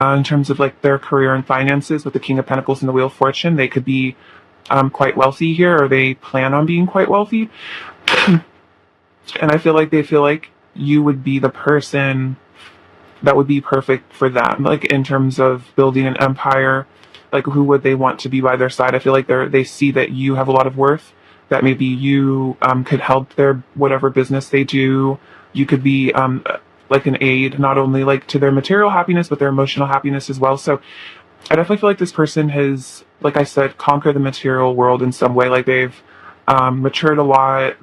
in terms of like their career and finances with the King of Pentacles and the Wheel of Fortune. They could be quite wealthy here, or they plan on being quite wealthy. And I feel like they feel like you would be the person that would be perfect for them. Like in terms of building an empire, like who would they want to be by their side? I feel like they see that you have a lot of worth, that maybe you could help their whatever business they do. You could be like an aid, not only like to their material happiness, but their emotional happiness as well. So I definitely feel like this person has, like I said, conquered the material world in some way. Like they've matured a lot,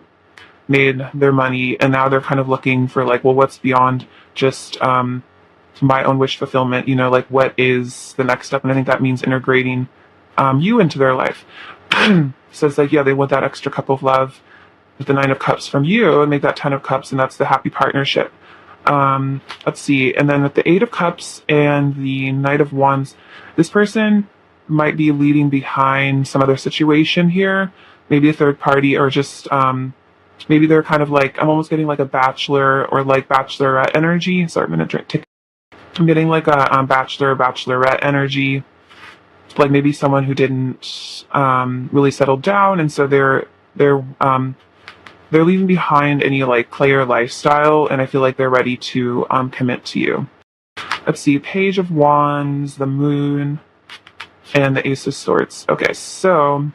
made their money, and now they're kind of looking for like, well, what's beyond just my own wish fulfillment? You know, like what is the next step? And I think that means integrating you into their life. So it's like, yeah, they want that extra cup of love with the Nine of Cups from you and make that 10 of Cups, and that's the happy partnership. Let's see. And then with the Eight of Cups and the Knight of Wands, this person might be leading behind some other situation here, maybe a third party, or just maybe they're kind of like, I'm almost getting like a bachelor or like bachelorette energy. Sorry, I'm gonna drink. I'm getting like a bachelor, bachelorette energy, like maybe someone who didn't really settle down, and so they're leaving behind any like player lifestyle, and I feel like they're ready to commit to you. Let's see, Page of Wands, the Moon, and the Ace of Swords. Okay, so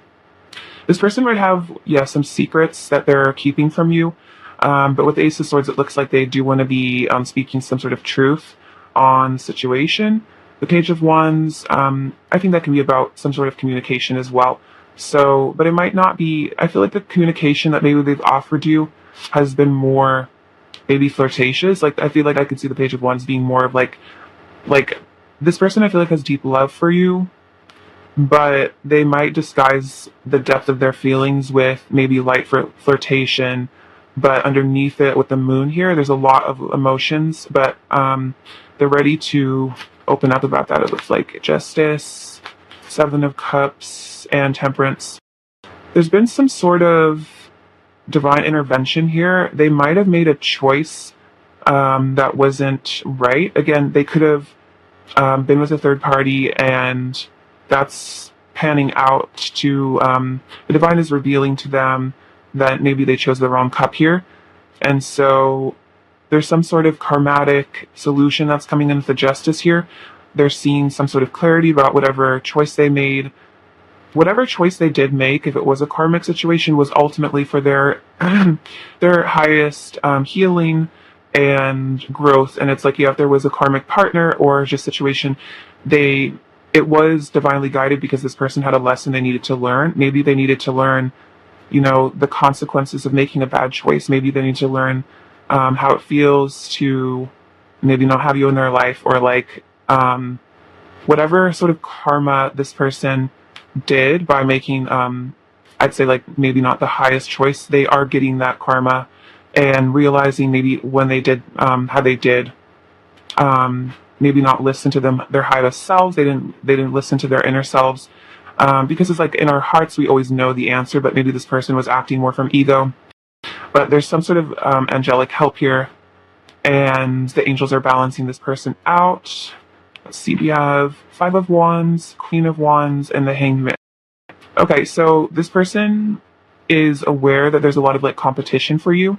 this person might have, yeah, some secrets that they're keeping from you, but with the Ace of Swords, it looks like they do want to be speaking some sort of truth on the situation. The Page of Wands, I think that can be about some sort of communication as well. So, but it might not be, I feel like the communication that maybe they've offered you has been more maybe flirtatious. Like, I feel like I could see the Page of Wands being more of like this person I feel like has deep love for you, but they might disguise the depth of their feelings with maybe light flirtation, but underneath it with the Moon here, there's a lot of emotions, but they're ready to open up about that. It looks like Justice, Seven of Cups, and Temperance. There's been some sort of divine intervention here. They might have made a choice that wasn't right. Again, they could have been with a third party, and that's panning out to the divine is revealing to them that maybe they chose the wrong cup here, and so there's some sort of karmatic solution that's coming in with the Justice here. They're seeing some sort of clarity about whatever choice they made. Whatever choice they did make, if it was a karmic situation, was ultimately for their their highest healing and growth. And it's like, yeah, if there was a karmic partner or just situation, it was divinely guided because this person had a lesson they needed to learn. Maybe they needed to learn, you know, the consequences of making a bad choice. Maybe they need to learn how it feels to maybe not have you in their life, or like whatever sort of karma this person did by making, I'd say like maybe not the highest choice, they are getting that karma and realizing maybe when they did, how they did, maybe not listen to their highest selves. They didn't listen to their inner selves, because it's like in our hearts we always know the answer, but maybe this person was acting more from ego. But there's some sort of angelic help here, and the angels are balancing this person out. Let's see, we have Five of Wands, Queen of Wands, and the Hanged Man. Okay, so this person is aware that there's a lot of like competition for you.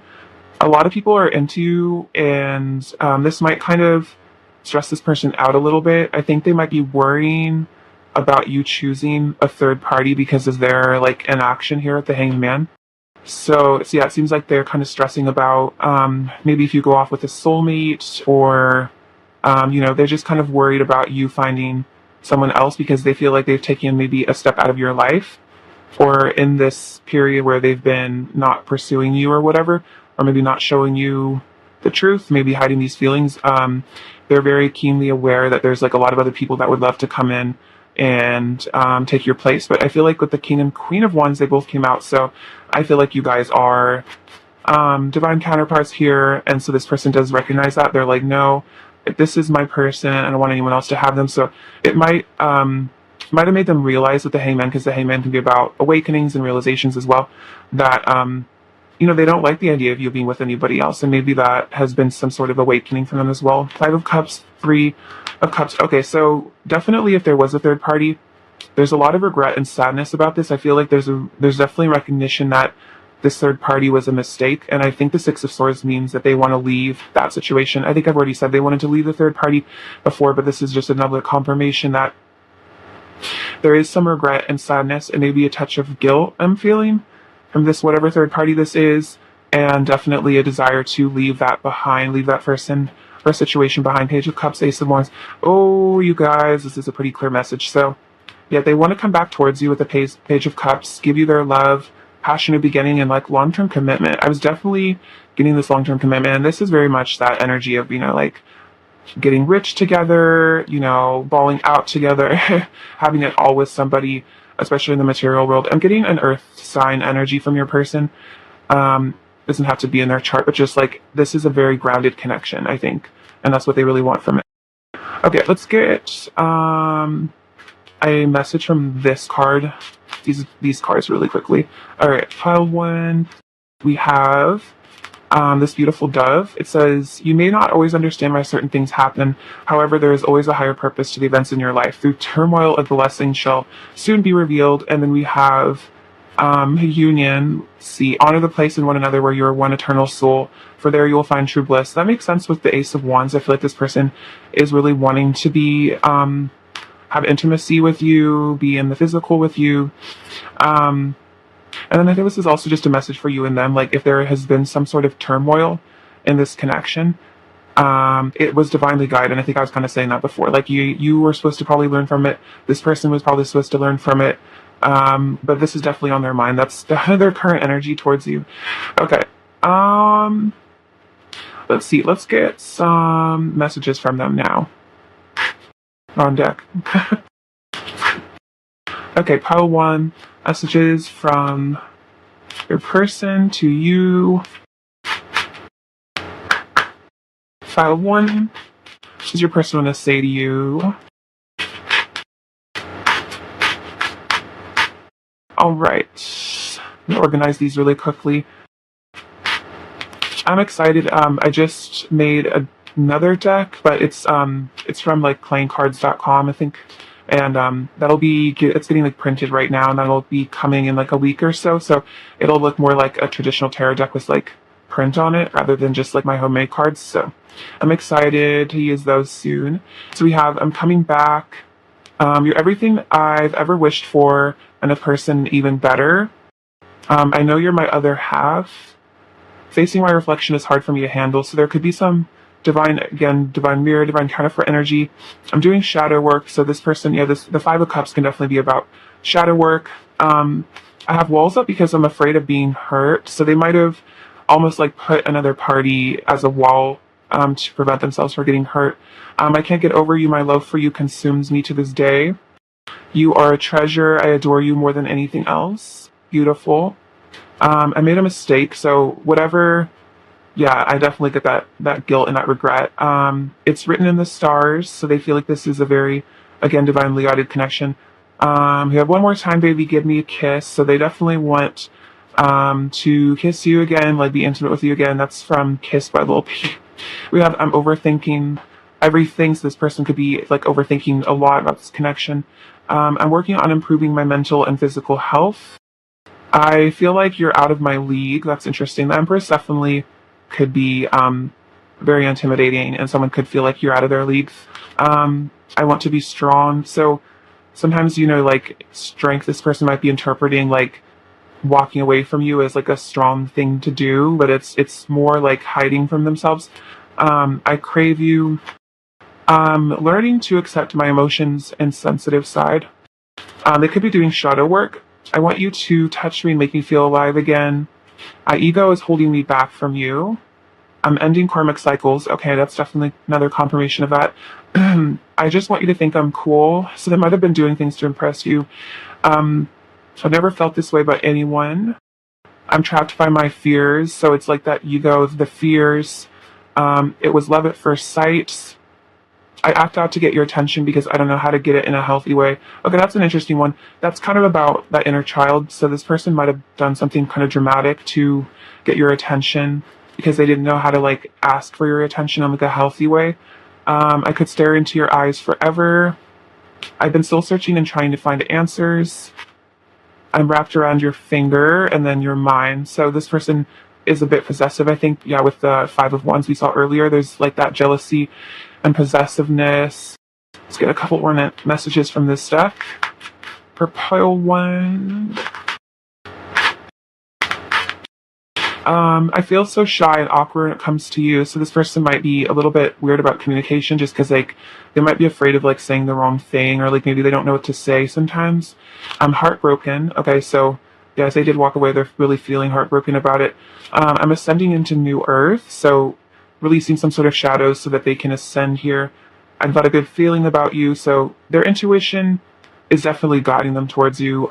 A lot of people are into you, and this might kind of stress this person out a little bit. I think they might be worrying about you choosing a third party because of their like inaction here at the Hanged Man. So yeah, it seems like they're kind of stressing about maybe if you go off with a soulmate, or you know, they're just kind of worried about you finding someone else because they feel like they've taken maybe a step out of your life, or in this period where they've been not pursuing you or whatever, or maybe not showing you the truth, maybe hiding these feelings. They're very keenly aware that there's like a lot of other people that would love to come in and take your place. But I feel like with the King and Queen of Wands, they both came out. So I feel like you guys are divine counterparts here. And so this person does recognize that. They're like, no, this is my person. I don't want anyone else to have them. So it might have made them realize with the Hangman, because the Hangman can be about awakenings and realizations as well, that you know, they don't like the idea of you being with anybody else, and maybe that has been some sort of awakening for them as well. Five of Cups, Three of Cups. Okay, so definitely if there was a third party, there's a lot of regret and sadness about this. I feel like there's definitely recognition that this third party was a mistake, and I think the Six of Swords means that they want to leave that situation. I think I've already said they wanted to leave the third party before, but this is just another confirmation that there is some regret and sadness and maybe a touch of guilt I'm feeling from this whatever third party this is, and definitely a desire to leave that behind, leave that person or situation behind. Page of Cups, Ace of Wands. Oh, you guys, this is a pretty clear message. So yeah, they want to come back towards you with the Page of Cups, give you their love, passionate beginning, and like long-term commitment. I was definitely getting this long-term commitment, and this is very much that energy of, like getting rich together, balling out together, having it all with somebody, especially in the material world. I'm getting an earth sign energy from your person. Doesn't have to be in their chart, but just like this is a very grounded connection, I think, and that's what they really want from it. Okay, let's get a message from this card. These cards really quickly. All right, pile one. We have this beautiful dove. It says, "You may not always understand why certain things happen. However, there is always a higher purpose to the events in your life. Through turmoil, a blessing shall soon be revealed." And then we have union. See, honor the place in one another where you are one eternal soul, for there you will find true bliss. That makes sense with the Ace of Wands. I feel like this person is really wanting to be have intimacy with you, be in the physical with you. And then I think this is also just a message for you and them. Like if there has been some sort of turmoil in this connection, it was divinely guided. And I think I was kind of saying that before. Like you were supposed to probably learn from it. This person was probably supposed to learn from it. But this is definitely on their mind. That's their current energy towards you. Okay. Let's see. Let's get some messages from them now. On deck. Okay, pile one. Messages from your person to you. File one. What does your person want to say to you? All right. I'm gonna organize these really quickly. I'm excited. I just made another deck, but it's from like playingcards.com, I think. And it's getting like printed right now, and that'll be coming in like a week or so. So it'll look more like a traditional tarot deck with like print on it rather than just like my homemade cards. So I'm excited to use those soon. So we have I'm coming back. You're everything I've ever wished for, and a person even better. I know you're my other half. Facing my reflection is hard for me to handle, so there could be some divine mirror, divine counterfeit energy. I'm doing shadow work, so this person, the Five of Cups can definitely be about shadow work. I have walls up because I'm afraid of being hurt, so they might have almost like put another party as a wall to prevent themselves from getting hurt. I can't get over you. My love for you consumes me to this day. You are a treasure. I adore you more than anything else. Beautiful. I made a mistake, so whatever. Yeah, I definitely get that guilt and that regret. It's written in the stars, so they feel like this is a very, again, divinely guided connection. You have one more time, baby, give me a kiss. So they definitely want to kiss you again, like be intimate with you again. That's from Kiss by Lil Peep. We have I'm overthinking everything, so this person could be like overthinking a lot about this connection. I'm working on improving my mental and physical health. I feel like you're out of my league. That's interesting. The Empress definitely could be very intimidating, and someone could feel like you're out of their league. I want to be strong. So sometimes, like strength, this person might be interpreting like walking away from you as like a strong thing to do, but it's more like hiding from themselves. I crave you. Learning to accept my emotions and sensitive side. They could be doing shadow work. I want you to touch me and make me feel alive again. My ego is holding me back from you. I'm ending karmic cycles. Okay, that's definitely another confirmation of that. I just want you to think I'm cool. So they might have been doing things to impress you. I've never felt this way about anyone. I'm trapped by my fears. So it's like that ego, the fears. It was love at first sight. I act out to get your attention because I don't know how to get it in a healthy way. Okay, that's an interesting one. That's kind of about that inner child. So this person might have done something kind of dramatic to get your attention because they didn't know how to like ask for your attention in like a healthy way. I could stare into your eyes forever. I've been soul searching and trying to find answers. I'm wrapped around your finger and then your mind. So this person is a bit possessive, I think. Yeah, with the Five of Wands we saw earlier, there's like that jealousy and possessiveness. Let's get a couple more messages from this deck. For pile one. I feel so shy and awkward when it comes to you. So this person might be a little bit weird about communication just because like they might be afraid of like saying the wrong thing, or like maybe they don't know what to say sometimes. I'm heartbroken. Okay, so yes, they did walk away. They're really feeling heartbroken about it. I'm ascending into new earth, so releasing some sort of shadows so that they can ascend here. I've got a good feeling about you, so their intuition is definitely guiding them towards you.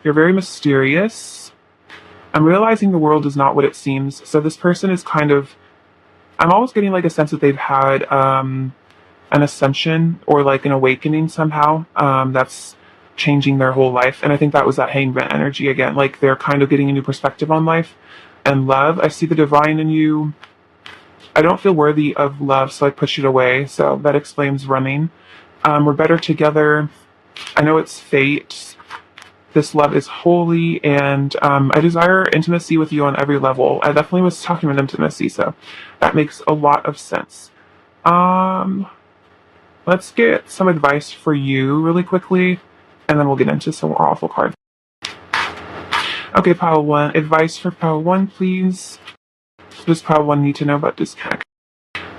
You're very mysterious. I'm realizing the world is not what it seems. So this person is kind of, I'm always getting like a sense that they've had an ascension or like an awakening somehow that's changing their whole life. And I think that was that Hangman energy again. Like they're kind of getting a new perspective on life and love. I see the divine in you. I don't feel worthy of love, so I push it away. So that explains running. We're better together. I know it's fate. This love is holy, and I desire intimacy with you on every level. I definitely was talking about intimacy, so that makes a lot of sense. Let's get some advice for you really quickly, and then we'll get into some more awful cards. Okay, pile one. Advice for pile one, please. What does pile one need to know about this deck?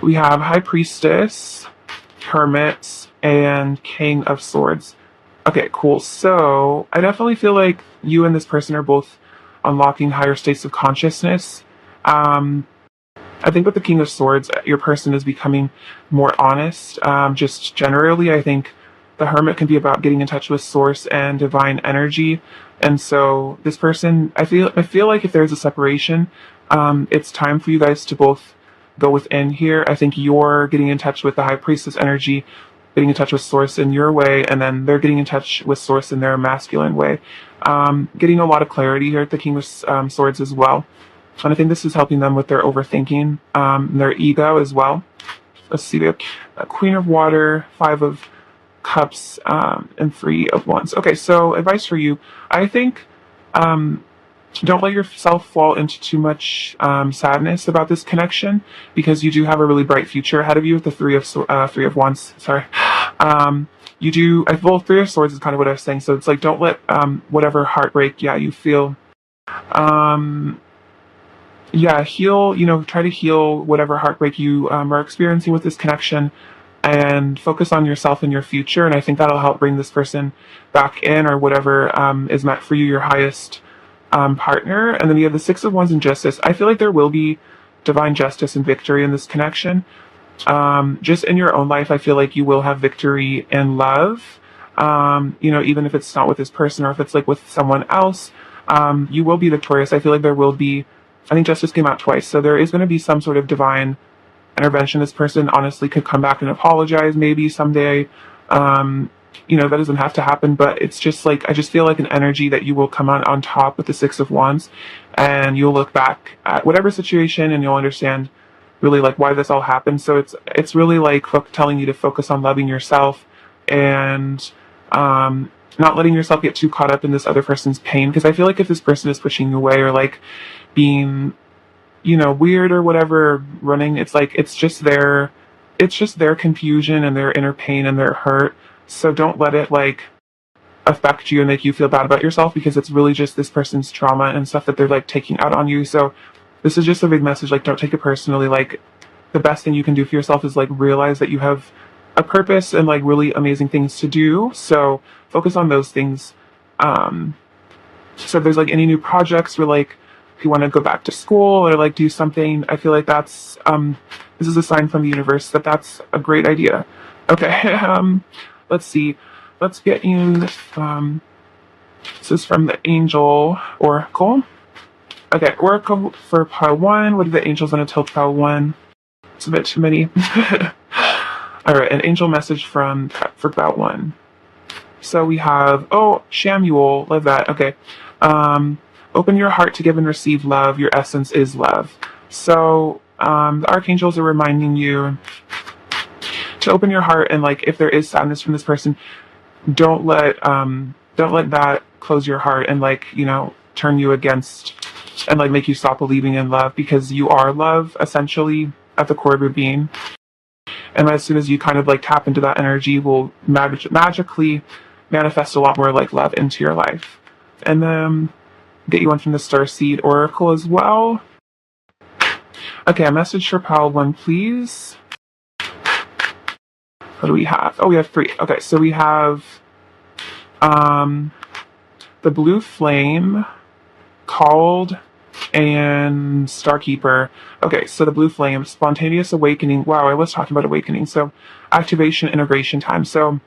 We have High Priestess, Hermit, and King of Swords. Okay, cool. So I definitely feel like you and this person are both unlocking higher states of consciousness. I think with the King of Swords, your person is becoming more honest. Just generally, I think the Hermit can be about getting in touch with Source and divine energy. And so this person, I feel like if there's a separation, it's time for you guys to both go within here. I think you're getting in touch with the High Priestess energy, getting in touch with Source in your way, and then they're getting in touch with Source in their masculine way. Getting a lot of clarity here at the King of Swords as well. And I think this is helping them with their overthinking, their ego as well. Let's see, we have Queen of Water, Five of Cups, and Three of Wands. Okay, so advice for you. I think don't let yourself fall into too much sadness about this connection, because you do have a really bright future ahead of you with the Three of Wands. Sorry. You do. Well, Three of Swords is kind of what I was saying. So it's like don't let whatever heartbreak, you feel. Heal. Try to heal whatever heartbreak you are experiencing with this connection, and focus on yourself and your future. And I think that'll help bring this person back in, or whatever is meant for you, your highest partner. And then you have the Six of Wands and Justice. I feel like there will be divine justice and victory in this connection. Just in your own life, I feel like you will have victory in love. Even if it's not with this person, or if it's like with someone else, you will be victorious. I feel like there will be, I think justice came out twice, so there is going to be some sort of divine intervention. This person honestly could come back and apologize maybe someday. That doesn't have to happen, but it's just like, I just feel like an energy that you will come on top with the Six of Wands, and you'll look back at whatever situation and you'll understand really like why this all happened. So it's really like telling you to focus on loving yourself, and not letting yourself get too caught up in this other person's pain. Because I feel like if this person is pushing you away, or like being, weird or whatever, running, it's like, it's just their confusion and their inner pain and their hurt. So don't let it like affect you and make you feel bad about yourself, because it's really just this person's trauma and stuff that they're like taking out on you. So this is just a big message, like don't take it personally. Like the best thing you can do for yourself is like realize that you have a purpose and like really amazing things to do. So focus on those things. So if there's like any new projects, or like if you want to go back to school or like do something, I feel like that's this is a sign from the universe that that's a great idea. Okay. Let's see. Let's get you this. This is from the Angel Oracle. Okay, Oracle for pile one. What do the angels want to tell pile one? It's a bit too many. All right, an angel message for pile one. So we have, Shamuel, love that. Okay. Open your heart to give and receive love. Your essence is love. So the archangels are reminding you to open your heart, and like if there is sadness from this person, don't let that close your heart and like, turn you against and like make you stop believing in love, because you are love essentially at the core of your being. And as soon as you kind of like tap into that energy, will magically manifest a lot more like love into your life. And then get you one from the Starseed Oracle as well. Okay, a message for pile 1, please. What do we have? Oh, we have 3. Okay, so we have the Blue Flame, Called, and Starkeeper. Okay, so the Blue Flame, Spontaneous Awakening. Wow, I was talking about awakening. So activation, integration time. So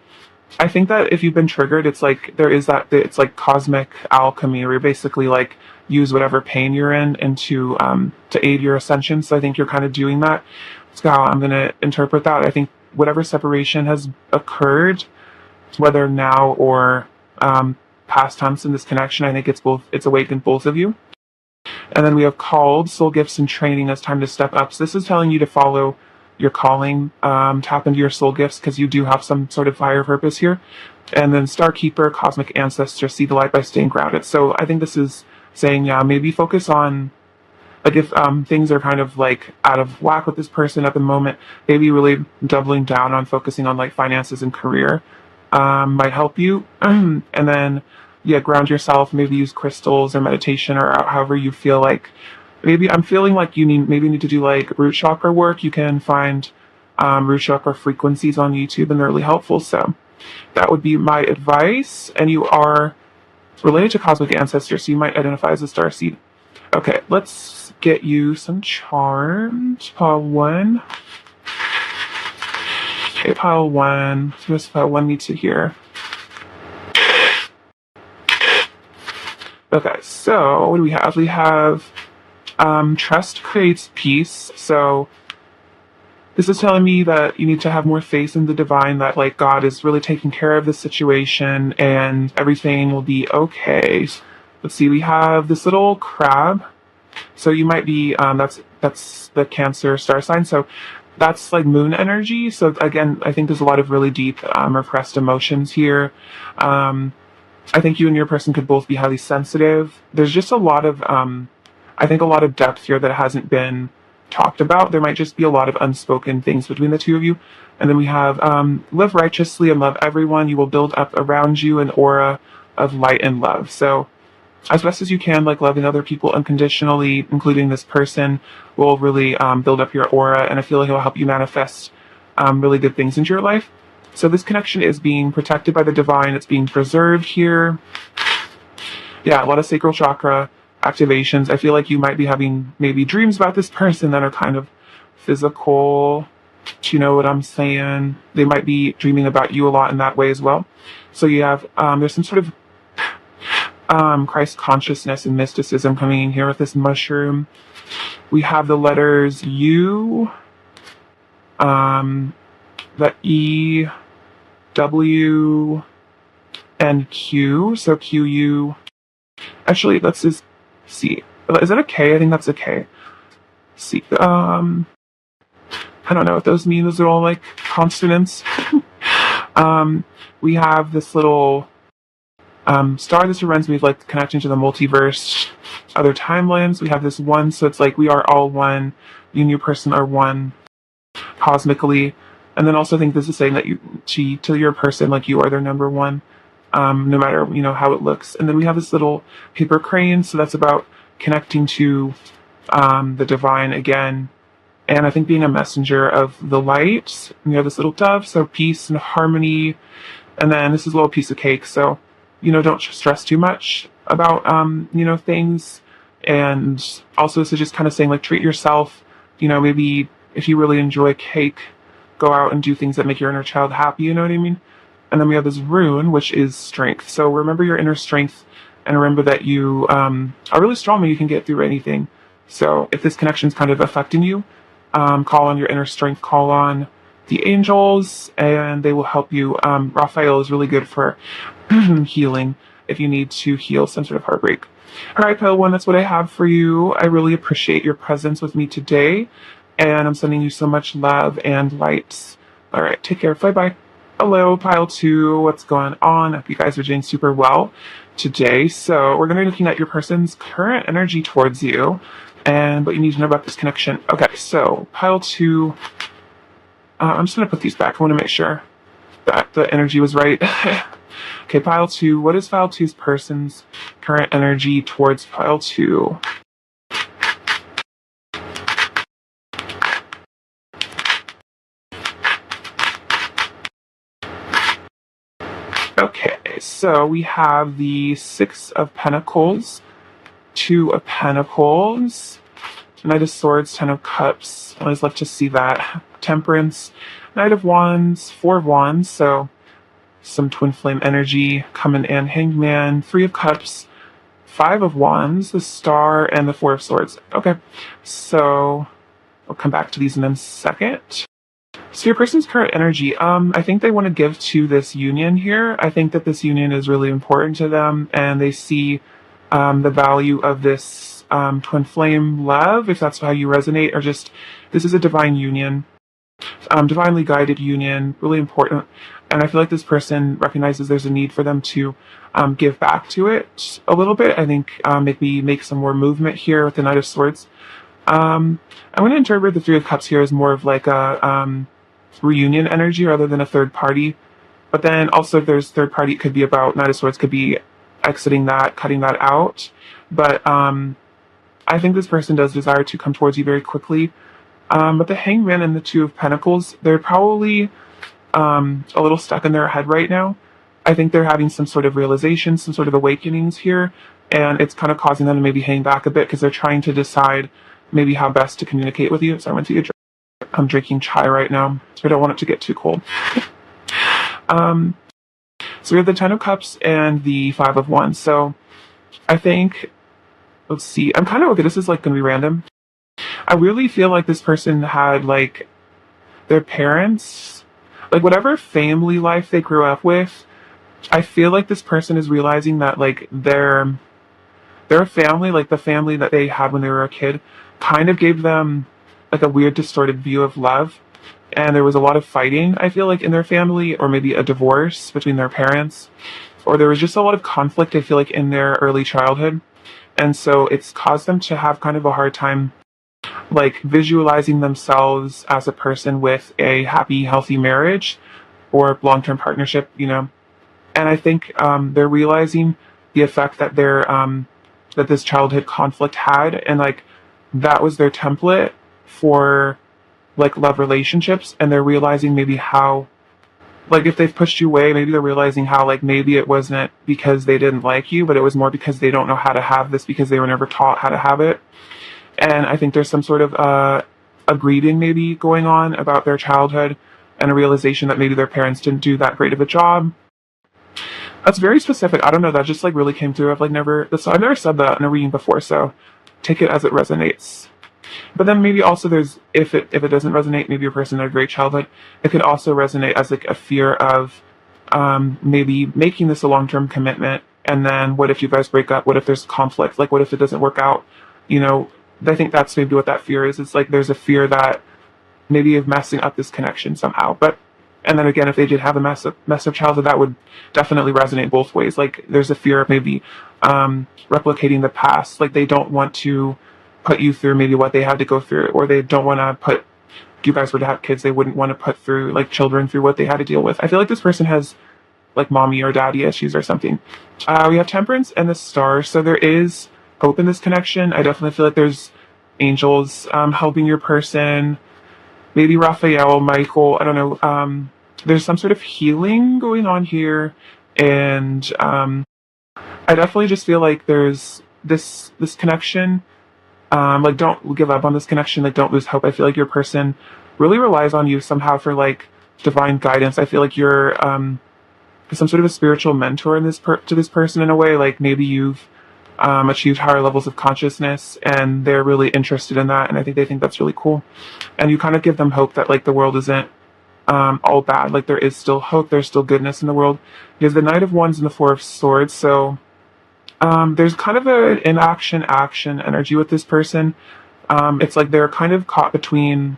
I think that if you've been triggered, it's like there is that, it's like cosmic alchemy, where you basically like use whatever pain you're in and to aid your ascension. So I think you're kind of doing that. That's how I'm going to interpret that. I think whatever separation has occurred, whether now or past tense in this connection, I think it's awakened both of you. And then we have Called, Soul Gifts and Training as time to step up. So this is telling you to follow your calling, tap into your soul gifts, because you do have some sort of higher purpose here. And then Starkeeper, Cosmic Ancestor, see the light by staying grounded. So I think this is saying, yeah, maybe focus on, like if things are kind of like out of whack with this person at the moment, maybe really doubling down on focusing on like finances and career might help you. And then, yeah, ground yourself, maybe use crystals or meditation or however you feel like. Maybe I'm feeling like you need to do like root chakra work. You can find root chakra frequencies on YouTube, and they're really helpful. So that would be my advice. And you are related to cosmic ancestors, so you might identify as a starseed. Okay, let's get you some charms. Pile 1. Okay, pile 1. So this pile 1 needs to hear. Okay, so what do we have? We have trust creates peace. So this is telling me that you need to have more faith in the divine, that like God is really taking care of the situation and everything will be okay. Let's see, we have this little crab. So you might be, that's the Cancer star sign. So that's like moon energy. So again, I think there's a lot of really deep repressed emotions here. I think you and your person could both be highly sensitive. There's just a lot of, I think a lot of depth here that hasn't been talked about. There might just be a lot of unspoken things between the two of you. And then we have, live righteously and love everyone. You will build up around you an aura of light and love. So as best as you can, like loving other people unconditionally, including this person, will really build up your aura. And I feel like it will help you manifest really good things into your life. So this connection is being protected by the divine. It's being preserved here. Yeah, a lot of sacral chakra activations. I feel like you might be having maybe dreams about this person that are kind of physical. Do you know what I'm saying? They might be dreaming about you a lot in that way as well. So you have, there's some sort of Christ consciousness and mysticism coming in here with this mushroom. We have the letters U, the E, W, and Q. So QU. Actually, let's just see. Is that a K? I think that's a K. See. I don't know what those mean. Those are all like consonants. We have this little star. This reminds me of like connecting to the multiverse, other timelines. We have this one, so it's like we are all one. You and your person are one cosmically. And then also I think this is saying that to your person, like you are their number one, no matter, how it looks. And then we have this little paper crane. So that's about connecting to the divine again. And I think being a messenger of the light. And we have this little dove, so peace and harmony. And then this is a little piece of cake. So, don't stress too much about, things. And also this is just kind of saying like treat yourself, maybe if you really enjoy cake, go out and do things that make your inner child happy, you know what I mean? And then we have this rune, which is strength. So remember your inner strength and remember that you are really strong and you can get through anything. So if this connection is kind of affecting you, call on your inner strength, call on the angels, and they will help you. Raphael is really good for healing if you need to heal some sort of heartbreak. All right, Pale One, that's what I have for you. I really appreciate your presence with me today. And I'm sending you so much love and light. All right, take care. Bye-bye. Hello, pile two. What's going on? I hope you guys are doing super well today. So we're going to be looking at your person's current energy towards you and what you need to know about this connection. Okay, so pile two. I'm just going to put these back. I want to make sure that the energy was right. Okay, pile two. What is pile two's person's current energy towards pile two? Okay, so we have the Six of Pentacles, Two of Pentacles, Knight of Swords, Ten of Cups. I always love to see that. Temperance, Knight of Wands, Four of Wands, so some twin flame energy coming in. Hangman, Three of Cups, Five of Wands, the Star, and the Four of Swords. Okay, so I'll come back to these in a second. So your person's current energy, I think they want to give to this union here. I think that this union is really important to them, and they see the value of this twin flame love, if that's how you resonate, or just this is a divine union, divinely guided union, really important. And I feel like this person recognizes there's a need for them to give back to it a little bit. I think maybe make some more movement here with the Knight of Swords. I'm going to interpret the Three of Cups here as more of like a reunion energy rather than a third party. But then also if there's third party, it could be about Knight of Swords, could be exiting that, cutting that out. But I think this person does desire to come towards you very quickly. But the Hangman and the Two of Pentacles, they're probably a little stuck in their head right now. I think they're having some sort of realization, some sort of awakenings here, and it's kind of causing them to maybe hang back a bit because they're trying to decide maybe how best to communicate with you. So I went to get I'm drinking chai right now, so I don't want it to get too cold. So we have the Ten of Cups and the Five of Wands. So I think, let's see, I'm kind of, okay, this is like going to be random. I really feel like this person had like their parents, like whatever family life they grew up with, I feel like this person is realizing that like their family, like the family that they had when they were a kid, kind of gave them like a weird distorted view of love. And there was a lot of fighting, I feel like, in their family, or maybe a divorce between their parents, or there was just a lot of conflict, I feel like, in their early childhood. And so it's caused them to have kind of a hard time like visualizing themselves as a person with a happy, healthy marriage or long-term partnership, you know. And I think they're realizing the effect that their that this childhood conflict had, and like that was their template for like love relationships, and they're realizing maybe how, like if they've pushed you away, maybe they're realizing how like maybe it wasn't because they didn't like you, but it was more because they don't know how to have this because they were never taught how to have it. And I think there's some sort of a grieving maybe going on about their childhood, and a realization that maybe their parents didn't do that great of a job. That's very specific. I don't know. That just like really came through. I've never said that in a reading before, so take it as it resonates. But then maybe also there's, if it doesn't resonate, maybe your person had a great childhood, it could also resonate as like a fear of maybe making this a long-term commitment, and then what if you guys break up? What if there's conflict? Like what if it doesn't work out? You know, I think that's maybe what that fear is. It's like there's a fear that maybe of messing up this connection somehow. But and then again, if they did have a mess of childhood, that would definitely resonate both ways. Like there's a fear of maybe replicating the past. Like they don't want to put you through maybe what they had to go through, or they don't want to put, if you guys were to have kids, they wouldn't want to put through like children through what they had to deal with. I feel like this person has like mommy or daddy issues or something. We have Temperance and the Star, so there is hope in this connection. I definitely feel like there's angels helping your person. Maybe Raphael, Michael, I don't know. There's some sort of healing going on here, and I definitely just feel like there's this connection. Like don't give up on this connection. Like don't lose hope. I feel like your person really relies on you somehow for like divine guidance. I feel like you're some sort of a spiritual mentor in to this person in a way. Like maybe you've achieved higher levels of consciousness, and they're really interested in that, and I think they think that's really cool. And you kind of give them hope that like the world isn't all bad. Like there is still hope. There's still goodness in the world. You have the Knight of Wands and the Four of Swords. So there's kind of an inaction-action energy with this person. It's like they're kind of caught between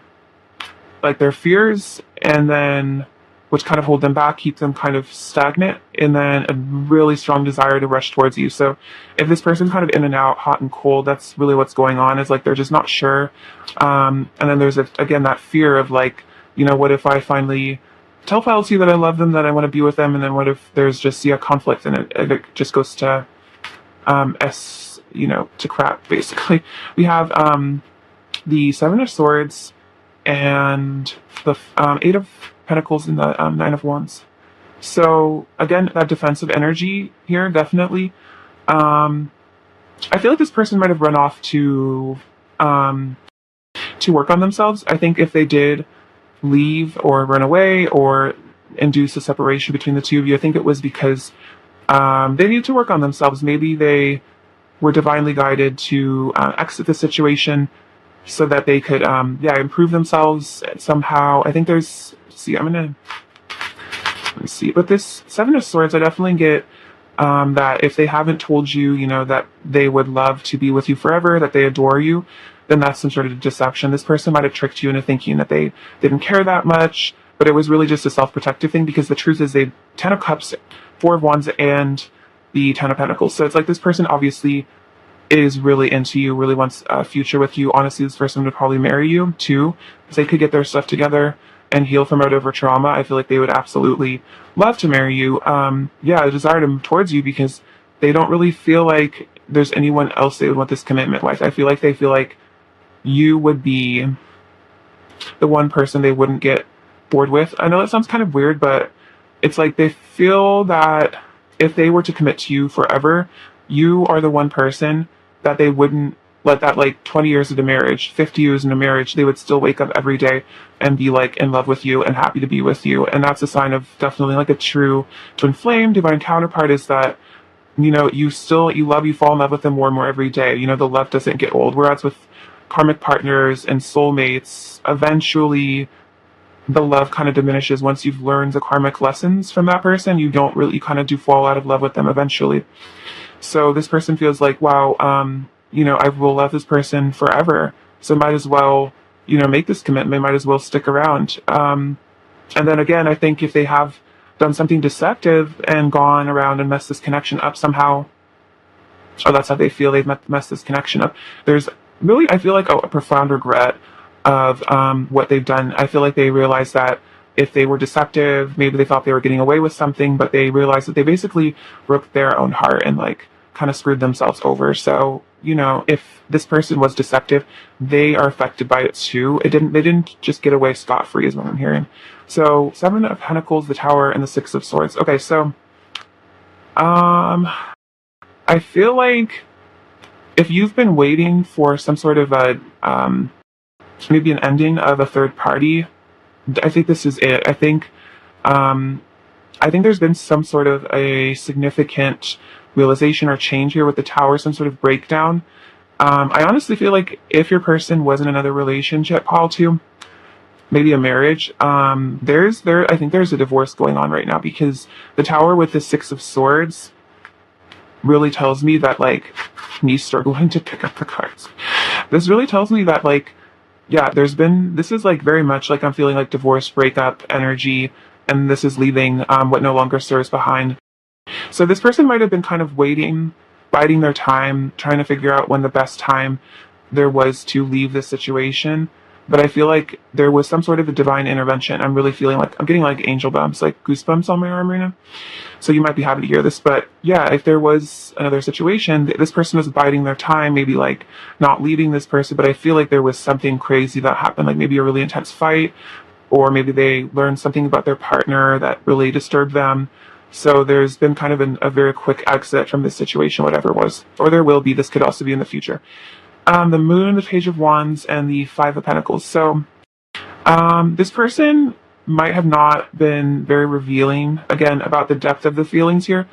like their fears, and then which kind of hold them back, keep them kind of stagnant, and then a really strong desire to rush towards you. So if this person's kind of in and out, hot and cold, that's really what's going on, is like they're just not sure. And then there's again that fear of like, what if I finally tell fallacy that I love them, that I want to be with them, and then what if there's just conflict, and it just goes to to crap, basically. We have the Seven of Swords and the Eight of Pentacles and the Nine of Wands. So again, that defensive energy here, definitely. I feel like this person might have run off to work on themselves. I think if they did leave or run away or induce a separation between the two of you, I think it was because they need to work on themselves. Maybe they were divinely guided to exit the situation so that they could, improve themselves somehow. I think there's, let me see. But this Seven of Swords, I definitely get that if they haven't told you, that they would love to be with you forever, that they adore you, then that's some sort of deception. This person might have tricked you into thinking that they didn't care that much, but it was really just a self-protective thing, because the truth is they Ten of Cups, Four of Wands, and the Ten of Pentacles. So it's like this person obviously is really into you, really wants a future with you. Honestly, this person would probably marry you too, because they could get their stuff together and heal from whatever trauma. I feel like they would absolutely love to marry you. A desire towards you, because they don't really feel like there's anyone else they would want this commitment with. I feel like they feel like you would be the one person they wouldn't get bored with. I know that sounds kind of weird, but it's like they feel that if they were to commit to you forever, you are the one person that they wouldn't let that, like 20 years into marriage, 50 years into marriage, they would still wake up every day and be like in love with you and happy to be with you. And that's a sign of definitely like a true twin flame divine counterpart, is that, you love, you fall in love with them more and more every day. The love doesn't get old. Whereas with karmic partners and soulmates, eventually the love kind of diminishes once you've learned the karmic lessons from that person. You kind of do fall out of love with them eventually. So this person feels like, wow, I will love this person forever. So might as well, make this commitment, might as well stick around. And then again, I think if they have done something deceptive and gone around and messed this connection up somehow, or that's how they feel, they've messed this connection up, there's really, I feel like a profound regret of what they've done. I feel like they realized that if they were deceptive, maybe they thought they were getting away with something, but they realized that they basically broke their own heart and like kind of screwed themselves over. So, if this person was deceptive, they are affected by it too. They didn't just get away scot-free, is what I'm hearing. So Seven of Pentacles, the Tower, and the Six of Swords. Okay, so I feel like if you've been waiting for some sort of maybe an ending of a third party, I think this is it. I think there's been some sort of a significant realization or change here with the Tower, some sort of breakdown. I honestly feel like if your person was in another relationship, Paul, too, maybe a marriage, I think there's a divorce going on right now, because the Tower with the Six of Swords really tells me that, like, me struggling to pick up the cards. This really tells me that, like, this is like very much like I'm feeling like divorce, breakup energy, and this is leaving what no longer serves behind. So this person might have been kind of waiting, biding their time, trying to figure out when the best time there was to leave this situation. But I feel like there was some sort of a divine intervention. I'm really feeling like I'm getting like angel bumps, like goosebumps on my arm right now. So you might be happy to hear this, but yeah, if there was another situation, this person was biding their time, maybe like not leaving this person, but I feel like there was something crazy that happened, like maybe a really intense fight, or maybe they learned something about their partner that really disturbed them. So there's been kind of a very quick exit from this situation, whatever it was, or there will be. This could also be in the future. The Moon, the Page of Wands, and the Five of Pentacles. So this person might have not been very revealing, again, about the depth of the feelings here.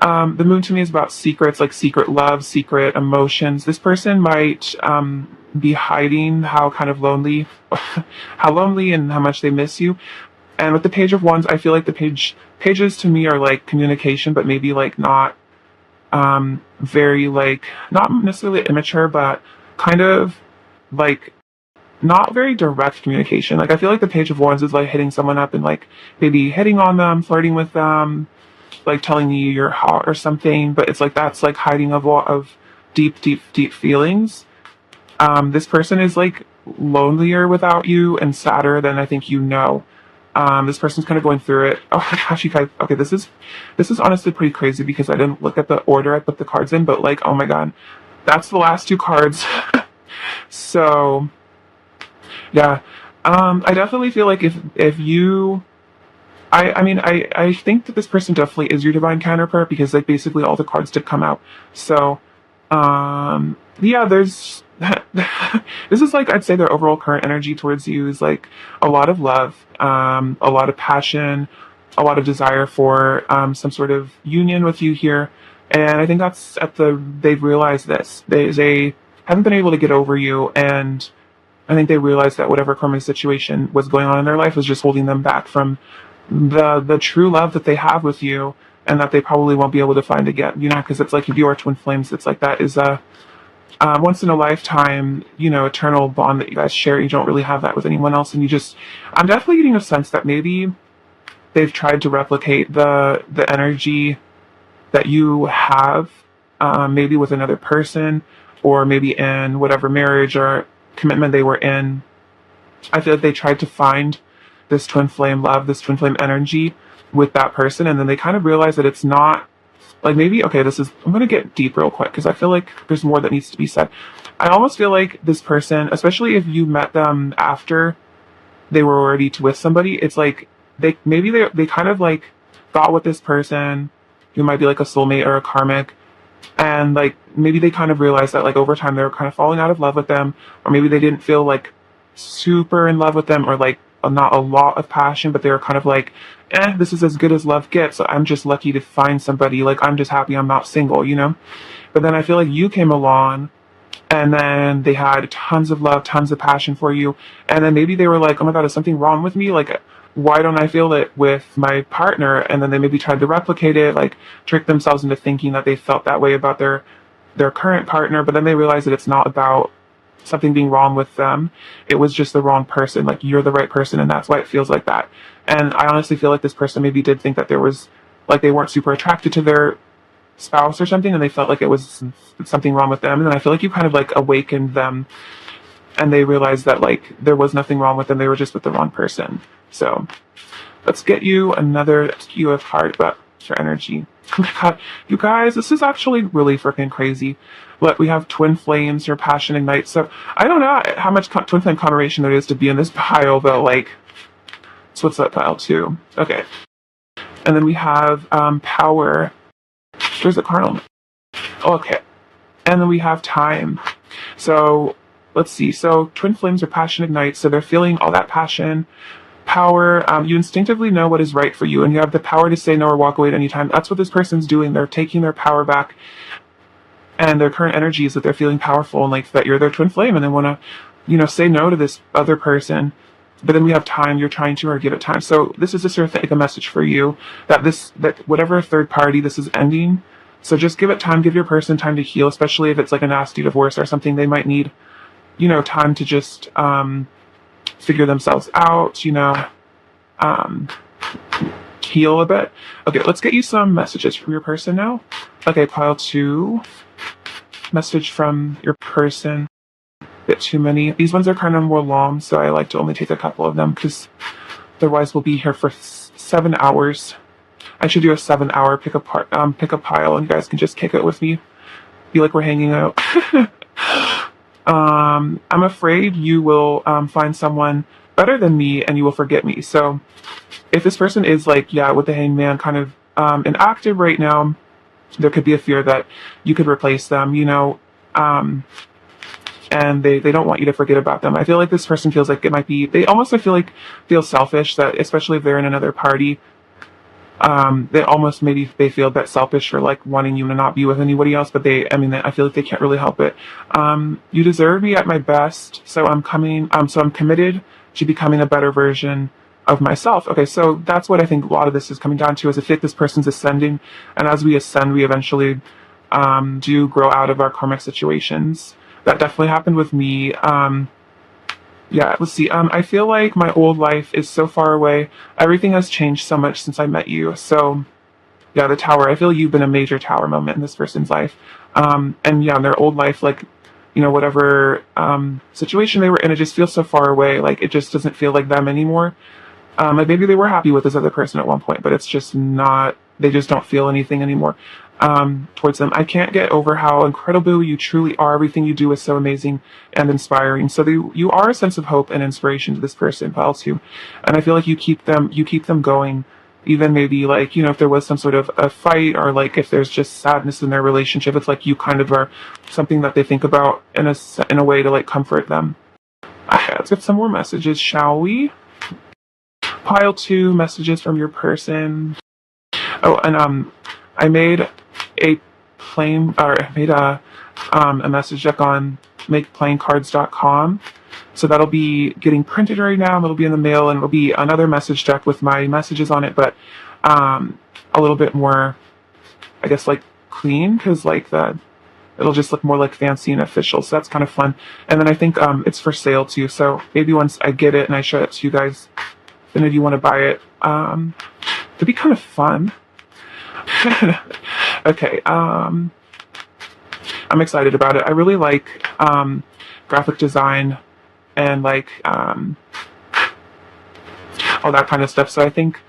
The Moon to me is about secrets, like secret love, secret emotions. This person might be hiding how lonely and how much they miss you. And with the Page of Wands, I feel like the pages to me are like communication, but maybe like not very like, not necessarily immature, but kind of like not very direct communication. Like I feel like the Page of Wands is like hitting someone up and like maybe hitting on them, flirting with them, like telling you you're hot or something, but it's like that's like hiding a lot of deep feelings. This person is like lonelier without you and sadder than I think you know. This person's kind of going through it. Oh my gosh, you guys. Okay, this is honestly pretty crazy because I didn't look at the order I put the cards in, but like, oh my god, that's the last two cards. So yeah, I definitely feel like if you, I mean, I think that this person definitely is your divine counterpart because like basically all the cards did come out. So, yeah, there's this is like I'd say their overall current energy towards you is like a lot of love, a lot of passion, a lot of desire for some sort of union with you here. And I think that's they've realized this. They haven't been able to get over you, and I think they realized that whatever karmic situation was going on in their life was just holding them back from the true love that they have with you, and that they probably won't be able to find again. You know, because it's like if you are twin flames, it's like that is a once in a lifetime, you know, eternal bond that you guys share. You don't really have that with anyone else, and I'm definitely getting a sense that maybe they've tried to replicate the energy that you have, maybe with another person, or maybe in whatever marriage or commitment they were in. I feel like they tried to find this twin flame love, this twin flame energy with that person, and then they kind of realized that it's not like maybe okay. I'm gonna get deep real quick because I feel like there's more that needs to be said. I almost feel like this person, especially if you met them after they were already with somebody, it's like they kind of like thought with this person who might be like a soulmate or a karmic, and like maybe they kind of realized that like over time they were kind of falling out of love with them, or maybe they didn't feel like super in love with them, or like not a lot of passion, but they were kind of like, this is as good as love gets. So I'm just lucky to find somebody. Like I'm just happy I'm not single, you know. But then I feel like you came along, and then they had tons of love, tons of passion for you, and then maybe they were like, oh my god, is something wrong with me? Like, why don't I feel it with my partner? And then they maybe tried to replicate it, like trick themselves into thinking that they felt that way about their current partner, but then they realized that it's not about something being wrong with them. It was just the wrong person. Like you're the right person, and that's why it feels like that. And I honestly feel like this person maybe did think that there was like they weren't super attracted to their spouse or something, and they felt like it was something wrong with them. And then I feel like you kind of like awakened them, and they realized that like there was nothing wrong with them. They were just with the wrong person. So let's get you another skew of card about your energy. Oh my god, you guys, this is actually really freaking crazy. But we have twin flames, your passion ignites. So I don't know how much twin flame combination there is to be in this pile, but like, so what's that pile too? Okay. And then we have power. There's a cardinal. Okay. And then we have time. So let's see. So twin flames are passion ignites. So they're feeling all that passion, power. You instinctively know what is right for you, and you have the power to say no or walk away at any time. That's what this person's doing. They're taking their power back, and their current energy is that they're feeling powerful and like that you're their twin flame, and they want to, you know, say no to this other person. But then we have time. You're trying to or give it time. So this is just sort of like a message for you that whatever third party this is ending. So just give it time. Give your person time to heal, especially if it's like a nasty divorce or something. They might need, you know, time to just figure themselves out, you know, heal a bit. Okay, let's get you some messages from your person now. Okay, pile 2. Message from your person. A bit too many. These ones are kind of more long, so I like to only take a couple of them because otherwise we'll be here for 7 hours. I should do a 7-hour pick a pile, and you guys can just kick it with me. Feel like we're hanging out. I'm afraid you will find someone better than me, and you will forget me. So if this person is like, yeah, with the hangman kind of inactive right now, there could be a fear that you could replace them, you know, and they don't want you to forget about them. I feel like this person feels like it might be, they almost, I feel like, feel selfish, that especially if they're in another party, they almost maybe they feel a bit selfish for like wanting you to not be with anybody else, but I feel like they can't really help it. You deserve me at my best, so I'm committed to becoming a better version of myself. Okay, so that's what I think a lot of this is coming down to, is I think this person's ascending, and as we ascend, we eventually do grow out of our karmic situations. That definitely happened with me. Yeah, let's see. I feel like my old life is so far away. Everything has changed so much since I met you. So, yeah, the tower. I feel you've been a major tower moment in this person's life. And yeah, in their old life, like, whatever situation they were in, it just feels so far away. Like, it just doesn't feel like them anymore. Like maybe they were happy with this other person at one point, but it's just not, they just don't feel anything anymore towards them. I can't get over how incredible you truly are. Everything you do is so amazing and inspiring. So you are a sense of hope and inspiration to this person, Pile too. And I feel like you keep them going. Even maybe like, if there was some sort of a fight or like if there's just sadness in their relationship, it's like you kind of are something that they think about in a way to like comfort them. Okay, let's get some more messages, shall we? Pile 2, messages from your person. Oh, and I made a message deck on makeplaincards.com. So that'll be getting printed right now. It'll be in the mail, and it'll be another message deck with my messages on it, but a little bit more, I guess, like clean, because like it'll just look more like fancy and official. So that's kind of fun. And then I think it's for sale too. So maybe once I get it and I show it to you guys, then if you want to buy it, it'd be kind of fun. Okay, I'm excited about it. I really like graphic design and like all that kind of stuff. So I think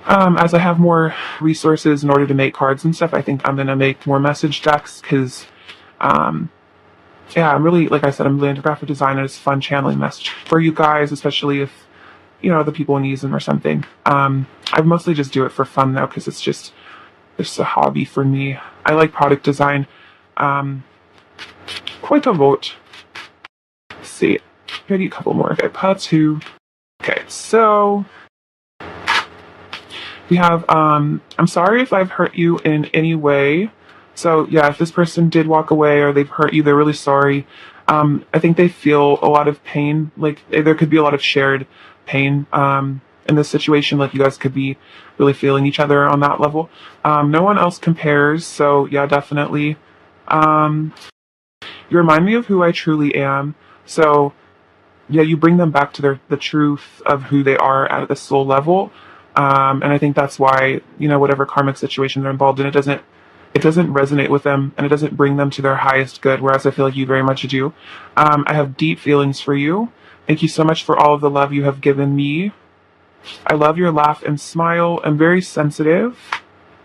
as I have more resources in order to make cards and stuff, I think I'm gonna make more message decks because yeah, I'm really, like I said, I'm really into graphic design, and it's fun channeling message for you guys, especially if the people need them or something. I mostly just do it for fun though, because it's a hobby for me. I like product design quite a lot. Let's see, maybe a couple more. Okay, part 2. Okay, so we have I'm sorry if I've hurt you in any way. So yeah, if this person did walk away or they've hurt you, they're really sorry. I think they feel a lot of pain. Like there could be a lot of shared pain in this situation. Like you guys could be really feeling each other on that level. No one else compares. So yeah, definitely. You remind me of who I truly am. So yeah, you bring them back to the truth of who they are at the soul level. And I think that's why, whatever karmic situation they're involved in, it doesn't resonate with them, and it doesn't bring them to their highest good, whereas I feel like you very much do. I have deep feelings for you. Thank you so much for all of the love you have given me. I love your laugh and smile. I'm very sensitive.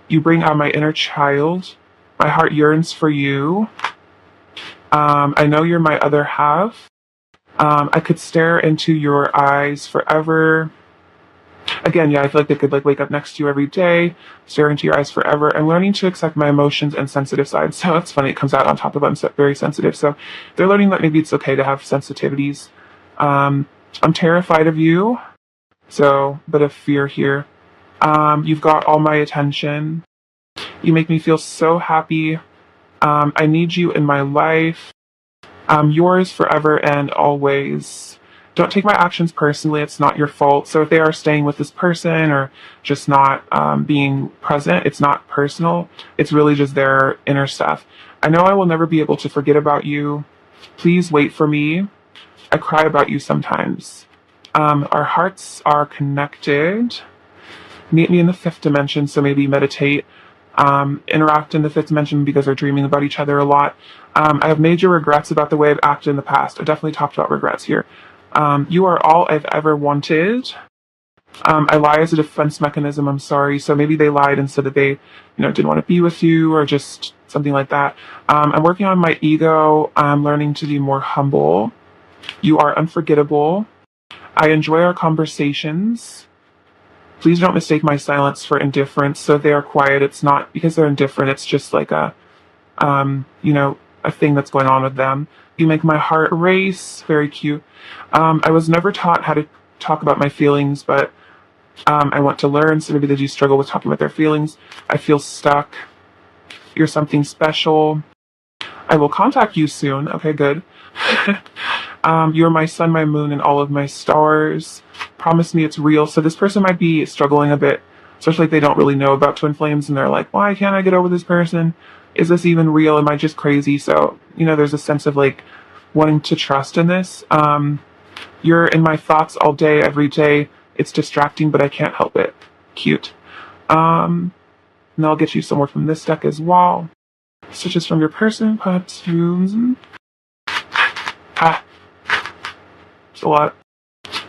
You bring out my inner child. My heart yearns for you. I know you're my other half. I could stare into your eyes forever. Again, yeah, I feel like they could like wake up next to you every day, stare into your eyes forever. I'm learning to accept my emotions and sensitive sides. So it's funny, it comes out on top of I'm very sensitive. So they're learning that maybe it's okay to have sensitivities. I'm terrified of you. So, bit of fear here. You've got all my attention. You make me feel so happy. I need you in my life. Yours forever and always. Don't take my actions personally. It's not your fault. So if they are staying with this person or just not being present, it's not personal. It's really just their inner stuff. I know I will never be able to forget about you. Please wait for me. I cry about you sometimes. Our hearts are connected. Meet me in the 5th dimension. So maybe meditate. Interact in the 5th dimension because they're dreaming about each other a lot. I have major regrets about the way I've acted in the past. I definitely talked about regrets here. You are all I've ever wanted. I lie as a defense mechanism. I'm sorry. So maybe they lied and said that they, didn't want to be with you or just something like that. I'm working on my ego. I'm learning to be more humble. You are unforgettable. I enjoy our conversations. Please don't mistake my silence for indifference. So if they are quiet, it's not because they're indifferent. It's just like a thing that's going on with them. You make my heart race. Very cute. I was never taught how to talk about my feelings, but I want to learn. So maybe they do struggle with talking about their feelings. I feel stuck. You're something special. I will contact you soon. Okay, good. You're my sun, my moon, and all of my stars. Promise me it's real. So this person might be struggling a bit, especially if they don't really know about twin flames and they're like, why can't I get over this person? Is this even real? Am I just crazy? So, there's a sense of like wanting to trust in this. You're in my thoughts all day, every day. It's distracting, but I can't help it. Cute. And I'll get you some more from this deck as well. Switches from your person, part two. It's a lot.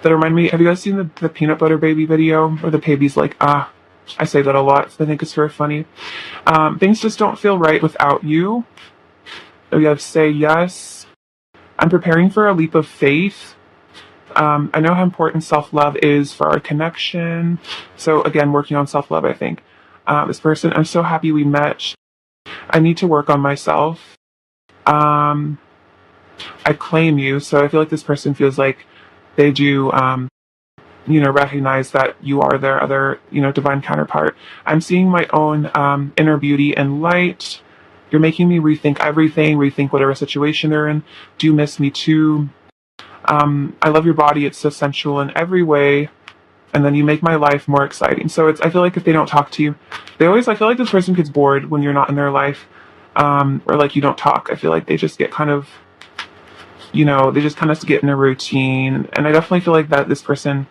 That remind me, have you guys seen the peanut butter baby video? Where the baby's like, I say that a lot, so I think it's very funny. Things just don't feel right without you. We have say yes. I'm preparing for a leap of faith. I know how important self-love is for our connection. So again, working on self-love, I think. This person, I'm so happy we met. I need to work on myself. I claim you. So I feel like this person feels like they do, recognize that you are their other, divine counterpart. I'm seeing my own inner beauty and light. You're making me rethink everything, rethink whatever situation they're in. Do you miss me too? I love your body. It's so sensual in every way. And then you make my life more exciting. So I feel like if they don't talk to you, I feel like this person gets bored when you're not in their life, or like you don't talk. I feel like they just get kind of, they just kind of get in a routine. And I definitely feel like that this person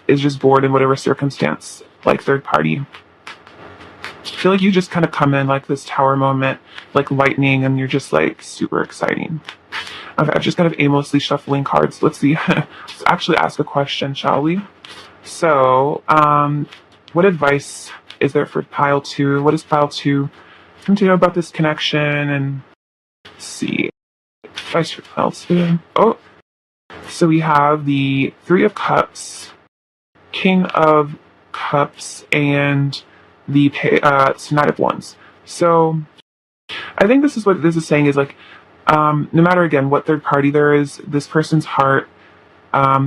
is just bored in whatever circumstance, like third party. I feel like you just kind of come in like this tower moment, like lightning, and you're just like super exciting. I've just kind of aimlessly shuffling cards. Let's see. Let's actually ask a question, shall we? So, what advice is there for pile 2? What is pile 2 to know about this connection? And let's see. Advice for pile 2. Oh, so we have the 3 of Cups, King of Cups, and the Knight of Wands. So, I think this is what this is saying is like, no matter again what third party there is, this person's heart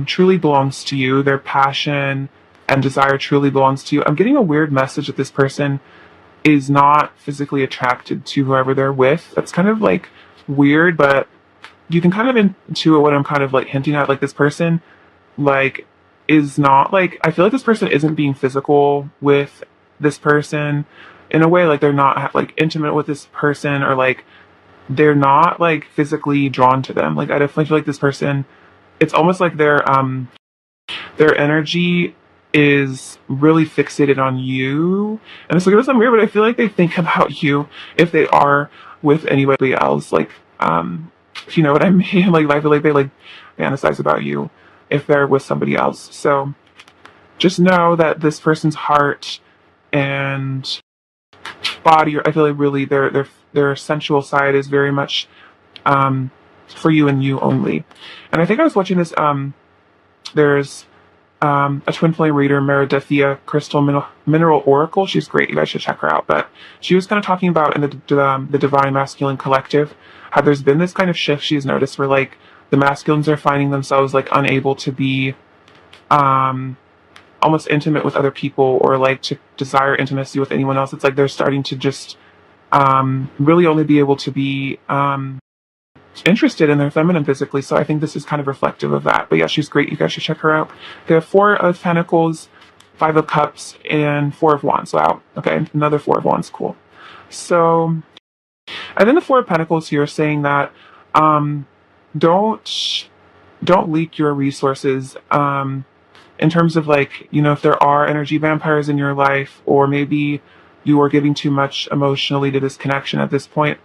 truly belongs to you. Their passion and desire truly belongs to you. I'm getting a weird message that this person is not physically attracted to whoever they're with. That's kind of like weird, but you can kind of intuit what I'm kind of like hinting at. Like this person like is not like, I feel like this person isn't being physical with this person in a way. Like they're not like intimate with this person, or like they're not like physically drawn to them. Like I definitely feel like this person, it's almost like their energy is really fixated on you. And it's like, it sounds weird, but I feel like they think about you if they are with anybody else. Like, if you know what I mean? Like, I feel like they like fantasize about you if they're with somebody else. So just know that this person's heart and body, I feel like really their sensual side is very much for you and you only. And I think I was watching this, there's a twin flame reader, Meredithia Crystal Mineral Oracle. She's great. You guys should check her out. But she was kind of talking about in the Divine Masculine Collective how there's been this kind of shift she's noticed where like the masculines are finding themselves like unable to be almost intimate with other people, or like to desire intimacy with anyone else. It's like they're starting to just really only be able to be interested in their feminine physically. So I think this is kind of reflective of that. But yeah, she's great. You guys should check her out. They have 4 of Pentacles, 5 of Cups, and 4 of Wands. Wow. Okay, another 4 of Wands. Cool. So I think the 4 of Pentacles here is saying that don't leak your resources in terms of like, if there are energy vampires in your life, or maybe you are giving too much emotionally to this connection at this point.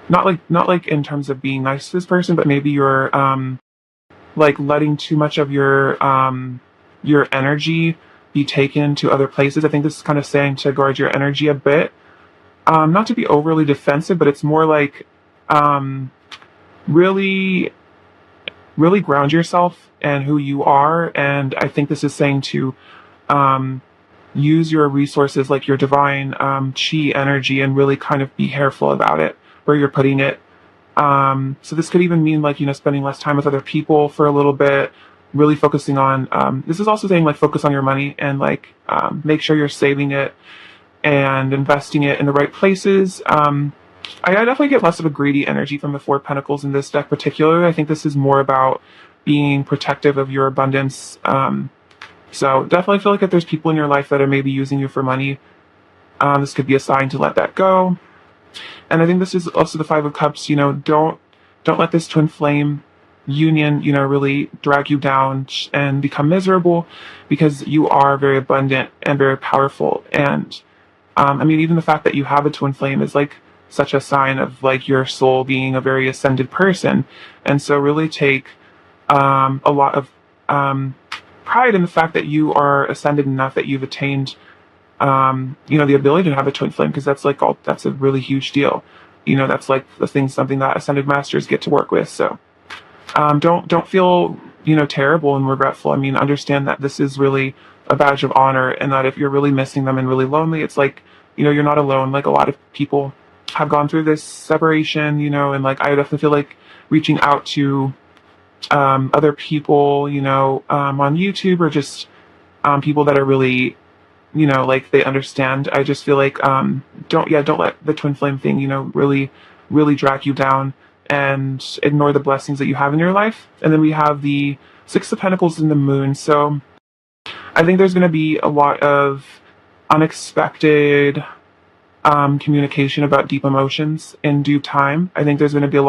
Not like in terms of being nice to this person, but maybe you're like letting too much of your energy be taken to other places. I think this is kind of saying to guard your energy a bit. Not to be overly defensive, but it's more like really ground yourself and who you are. And I think this is saying to use your resources, like your divine chi energy, and really kind of be careful about it, where you're putting it. So this could even mean like, spending less time with other people for a little bit, really focusing on, this is also saying like focus on your money and like make sure you're saving it and investing it in the right places. I definitely get less of a greedy energy from the 4 of Pentacles in this deck particularly. I think this is more about being protective of your abundance. So definitely feel like if there's people in your life that are maybe using you for money, this could be a sign to let that go. And I think this is also the 5 of Cups. Don't let this twin flame union, really drag you down and become miserable, because you are very abundant and very powerful. And I mean, even the fact that you have a twin flame is like such a sign of like your soul being a very ascended person. And so really take a lot of pride in the fact that you are ascended enough that you've attained the ability to have a twin flame, because that's a really huge deal. That's like something that ascended masters get to work with. So don't feel terrible and regretful. I mean, understand that this is really a badge of honor, and that if you're really missing them and really lonely, it's like you're not alone. Like, a lot of people have gone through this separation, and like I definitely feel like reaching out to other people, on YouTube, or just people that are really like they understand. I just feel like don't let the twin flame thing really drag you down, and ignore the blessings that you have in your life. And then we have the Six of Pentacles in the Moon. So I think there's going to be a lot of unexpected communication about deep emotions in due time. I think there's going to be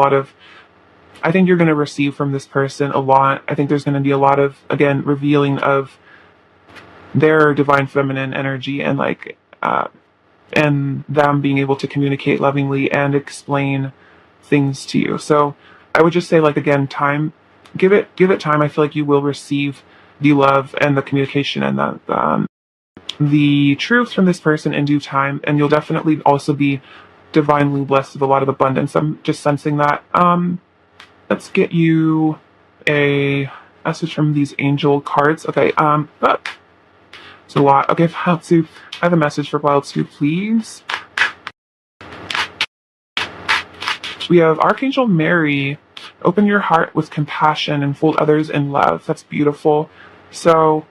I think you're going to receive from this person a lot. I think there's going to be a lot of, again, revealing of their divine feminine energy, and and them being able to communicate lovingly and explain things to you. So I would just say, like, again, time, give it time. I feel like you will receive the love and the communication and the truth from this person in due time, and you'll definitely also be divinely blessed with a lot of abundance. I'm just sensing that. Let's get you a message from these angel cards. Okay, it's a lot. Okay, pile 2. I have a message for pile 2, please. We have Archangel Mary. Open your heart with compassion and fold others in love. That's beautiful. So,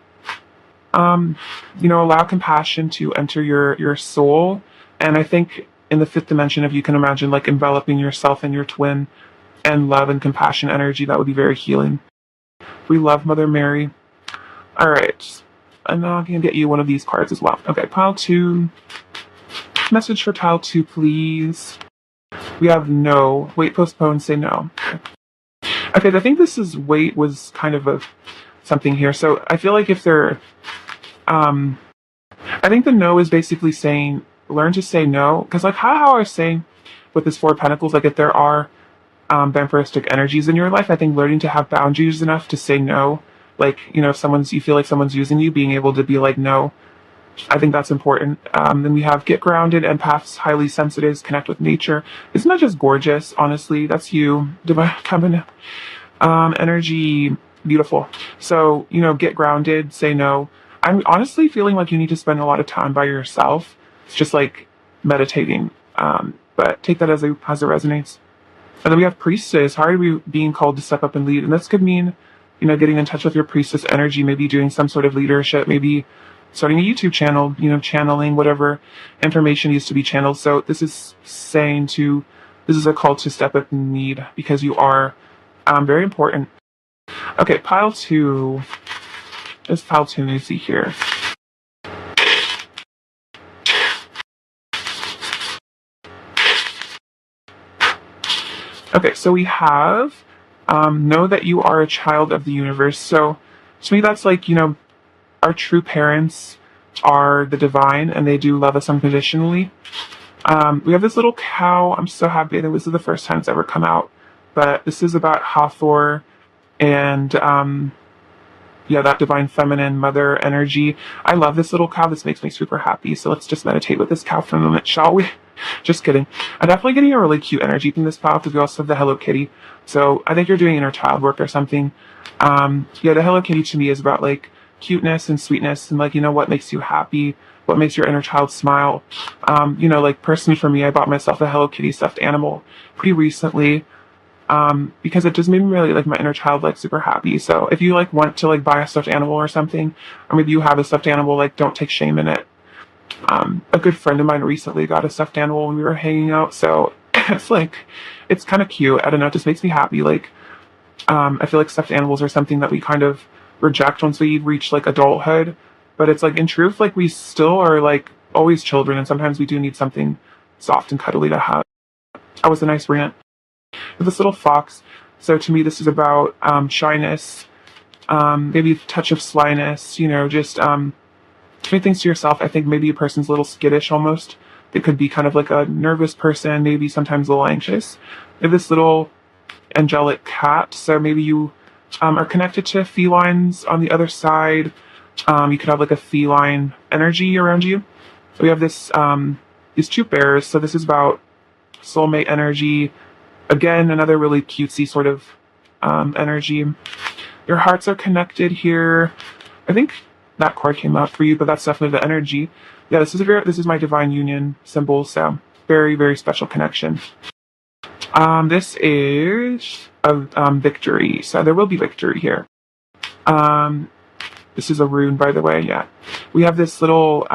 allow compassion to enter your soul. And I think in the 5th dimension, if you can imagine, like, enveloping yourself and your twin and love and compassion energy, that would be very healing. We love Mother Mary. All right. I'm now going to get you one of these cards as well. Okay, pile 2. Message for pile 2, please. We have no. Wait, postpone, say no. Okay, I think this is wait was kind of something here. So I feel like if they're, I think the no is basically saying, learn to say no. Because like how I was saying with this 4 of Pentacles, like if there are vampiristic energies in your life, I think learning to have boundaries enough to say no, like, if you feel like someone's using you, being able to be like, no, I think that's important. Then we have get grounded, empaths, highly sensitives, connect with nature. Isn't that just gorgeous? Honestly, that's you, divine feminine energy, beautiful. So, get grounded, say no. I'm honestly feeling like you need to spend a lot of time by yourself. It's just like meditating. But take that as it resonates. And then we have priestess. How are we being called to step up and lead? And this could mean, getting in touch with your priestess energy, maybe doing some sort of leadership, maybe starting a YouTube channel, channeling whatever information needs to be channeled. So this is this is a call to step up and lead, because you are very important. Okay, pile 2. There's pile 2, let me see here. Okay, so we have know that you are a child of the universe. So to me, that's like, our true parents are the divine, and they do love us unconditionally. We have this little cow. I'm so happy that this is the first time it's ever come out. But this is about Hathor and that divine feminine mother energy. I love this little cow. This makes me super happy. So let's just meditate with this cow for a moment, shall we? Just kidding. I'm definitely getting a really cute energy from this cow, because we also have the Hello Kitty. So I think you're doing inner child work or something. The Hello Kitty to me is about like cuteness and sweetness, and like, what makes you happy, what makes your inner child smile. Like personally for me, I bought myself a Hello Kitty stuffed animal pretty recently. Because it just made me really, like, my inner child, like, super happy. So if you, like, want to, like, buy a stuffed animal or something, or maybe you have a stuffed animal, like, don't take shame in it. A good friend of mine recently got a stuffed animal when we were hanging out, so it's kind of cute. I don't know, it just makes me happy. Like, I feel like stuffed animals are something that we kind of reject once we reach, like, adulthood, but it's, like, in truth, like, we still are, like, always children, and sometimes we do need something soft and cuddly to have. That was a nice rant. With this little fox, So to me, this is about shyness, maybe a touch of slyness, just doing things to yourself. I think maybe a person's a little skittish almost. It could be kind of like a nervous person, maybe sometimes a little anxious. They have this little angelic cat, so maybe you are connected to felines on the other side. You could have like a feline energy around you. So we have these two bears. So this is about soulmate energy. Again, another really cutesy sort of energy. Your hearts are connected here. I think that card came out for you, but that's definitely the energy. Yeah, this is my divine union symbol. So very, very special connection. This is a victory. So there will be victory here. This is a rune, by the way. Yeah, we have this little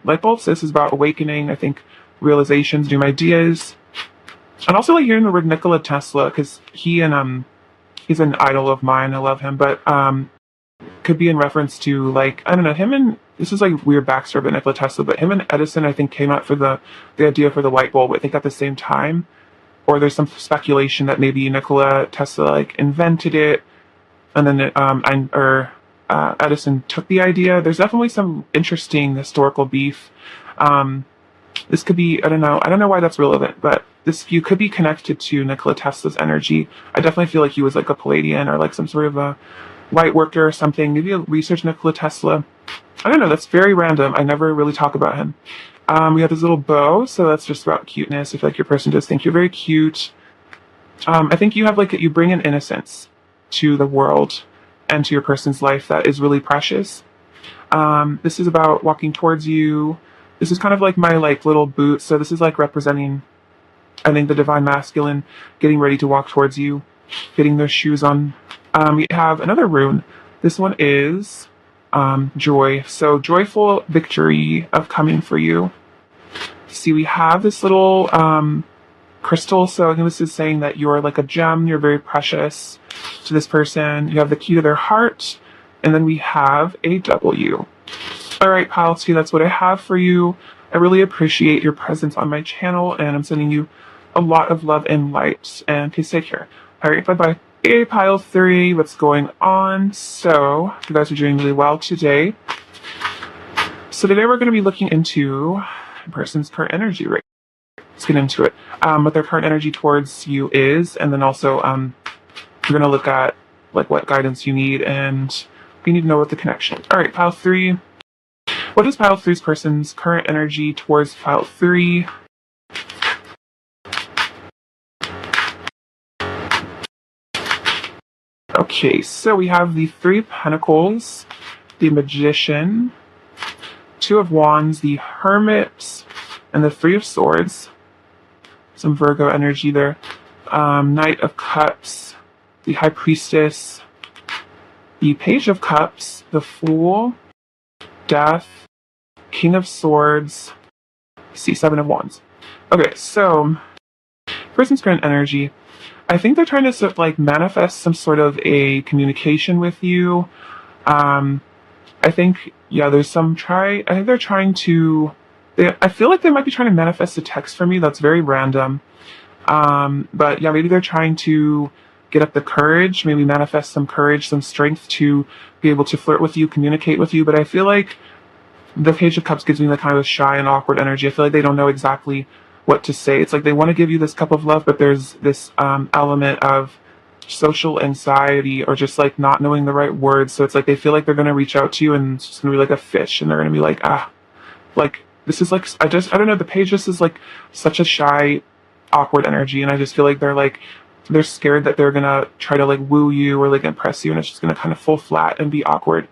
light bulb. So this is about awakening. I think realizations, new ideas, and also like hearing the word Nikola Tesla, because he's an idol of mine. I love him, but could be in reference to like I don't know him and this is like weird backstory about Nikola Tesla, but him and Edison I think came out for the idea for the light bulb. I think at the same time, or there's some speculation that maybe Nikola Tesla like invented it, and then Edison took the idea. There's definitely some interesting historical beef. This could be, I don't know why that's relevant, but you could be connected to Nikola Tesla's energy. I definitely feel like he was like a Palladian or like some sort of a light worker or something. Maybe you'll research Nikola Tesla. I don't know, that's very random. I never really talk about him. We have this little bow, so that's just about cuteness. I feel like your person does think you're very cute. I think you have you bring an innocence to the world and to your person's life that is really precious. This is about walking towards you. This is kind of like my little boot. So this is representing, I think, the divine masculine getting ready to walk towards you, getting those shoes on. We have another rune. This one is joy. So joyful victory of coming for you. See, we have this little crystal. So I think this is saying that you're like a gem. You're very precious to this person. You have the key to their heart. And then we have a W. All right, pile 2, that's what I have for you. I really appreciate your presence on my channel, and I'm sending you a lot of love and light. And please take care. All right, bye-bye. Hey, pile 3, what's going on? So, you guys are doing really well today. So today we're going to be looking into a person's current energy rate. Let's get into it. What their current energy towards you is, and then also we're going to look at what guidance you need, and you need to know what the connection. All right, pile 3. What is pile 3's person's current energy towards pile 3? Okay, so we have the 3 of Pentacles, the Magician, 2 of Wands, the Hermit, and the 3 of Swords. Some Virgo energy there. Knight of Cups, the High Priestess, the Page of Cups, the Fool, Death, King of Swords, C7 of Wands. Okay, so person's current energy. I think they're trying to manifest some sort of a communication with you. I think there's some I think they're trying to. I feel like they might be trying to manifest a text for me that's very random. But yeah, maybe they're trying to get up the courage, maybe manifest some courage, some strength to be able to flirt with you, communicate with you. But I feel like the Page of Cups gives me the kind of shy and awkward energy. I feel like they don't know exactly what to say. It's like they want to give you this cup of love, but there's this element of social anxiety or just not knowing the right words. So it's like they feel like they're going to reach out to you and it's just going to be like a fish, and they're going to be this is I don't know, the Page just is such a shy, awkward energy, and I just feel like they're scared that they're going to try to woo you or impress you, and it's just going to kind of fall flat and be awkward.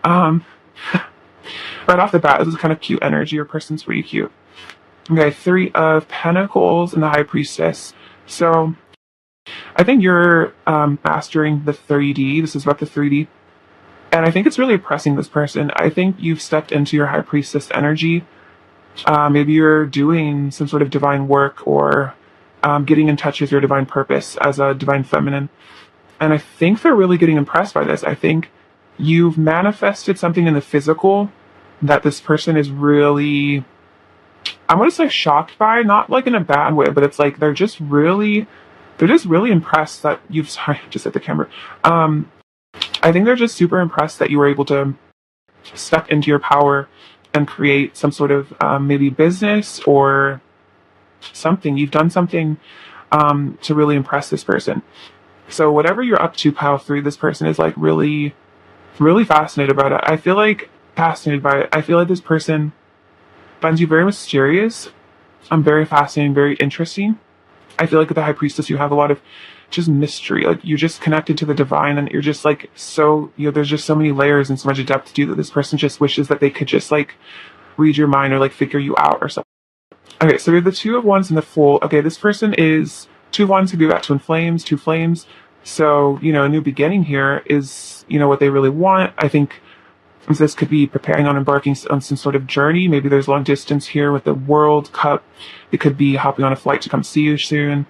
Right off the bat, this is kind of cute energy. Your person's pretty cute. Okay, 3 of Pentacles and the High Priestess. So, I think you're mastering the 3D. This is about the 3D. And I think it's really oppressing this person. I think you've stepped into your High Priestess energy. Maybe you're doing some sort of divine work or getting in touch with your divine purpose as a divine feminine. And I think they're really getting impressed by this. I think you've manifested something in the physical that this person is really, I'm going to say shocked by, not in a bad way, but it's they're just really they're just really impressed that you've, sorry, just hit the camera. I think they're just super impressed that you were able to step into your power and create some sort of maybe business or something. You've done something to really impress this person. So whatever you're up to, pile 3, this person is like really, really fascinated about it. I feel like fascinated by it. I feel like this person finds you very mysterious. Very fascinating, very interesting. I feel like with the High Priestess, you have a lot of just mystery. Like you're just connected to the divine, and you're just like so. There's just so many layers and so much depth to you that this person just wishes that they could just like read your mind or like figure you out or something. Okay, so we have the 2 of Wands and the Fool. Okay, this person is 2 of Wands could be about twin flames, 2 flames. So a new beginning here is what they really want. I think this could be preparing on embarking on some sort of journey. Maybe there's long distance here with the World Cup. It could be hopping on a flight to come see you soon,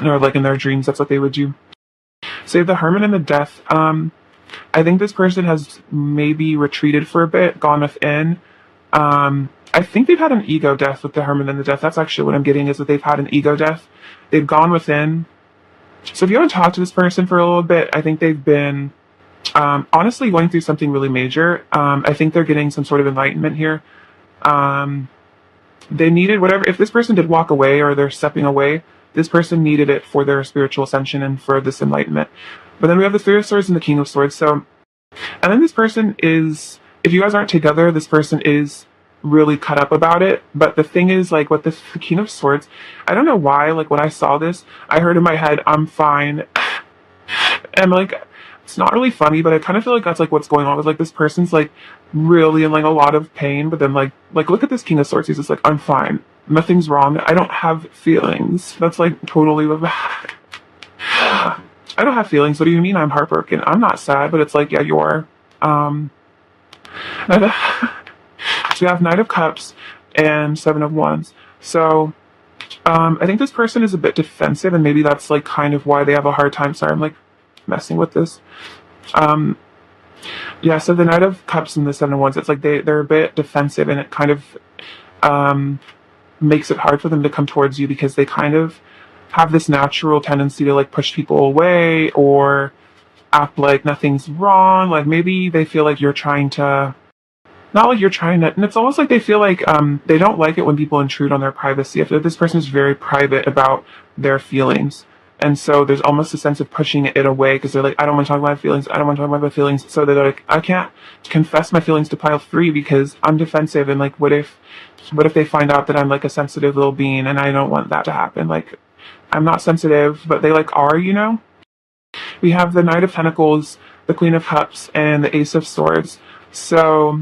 or like in their dreams, that's what they would do. So you have the Hermit and the Death. I think this person has maybe retreated for a bit, gone within. I think they've had an ego death with the Hermit and the Death. That's actually what I'm getting, is that they've had an ego death. They've gone within. So if you want to talk to this person for a little bit, I think they've been honestly going through something really major. I think they're getting some sort of enlightenment here. They needed whatever, if this person did walk away or they're stepping away, this person needed it for their spiritual ascension and for this enlightenment. But then we have the 3 of Swords and the King of Swords. So, and then this person is, if you guys aren't together, this person is really cut up about it. But the thing is, like, with the King of Swords, I don't know why, like, when I saw this, I heard in my head, I'm fine. And, like, it's not really funny, but I kind of feel like that's, like, what's going on with, like, this person's, like, really in, like, a lot of pain. But then, like, look at this King of Swords. He's just like, I'm fine. Nothing's wrong. I don't have feelings. That's, like, totally what I don't have feelings. What do you mean I'm heartbroken? I'm not sad, but it's like, yeah, you are. So we have Knight of Cups and 7 of Wands. So I think this person is a bit defensive, and maybe that's like kind of why they have a hard time. Sorry, I'm like messing with this. Yeah, so the Knight of Cups and the 7 of Wands, it's like they're a bit defensive, and it kind of makes it hard for them to come towards you, because they kind of have this natural tendency to like push people away or act like nothing's wrong. Like maybe they feel like you're trying to, not like you're trying to, and it's almost like they feel like they don't like it when people intrude on their privacy. I feel like this person is very private about their feelings. And so there's almost a sense of pushing it away, because they're like, I don't want to talk about my feelings. I don't want to talk about my feelings. So they're like, I can't confess my feelings to pile 3 because I'm defensive. And like, what if they find out that I'm like a sensitive little being, and I don't want that to happen? Like, I'm not sensitive, but they like are, We have the Knight of Pentacles, the Queen of Cups, and the Ace of Swords. So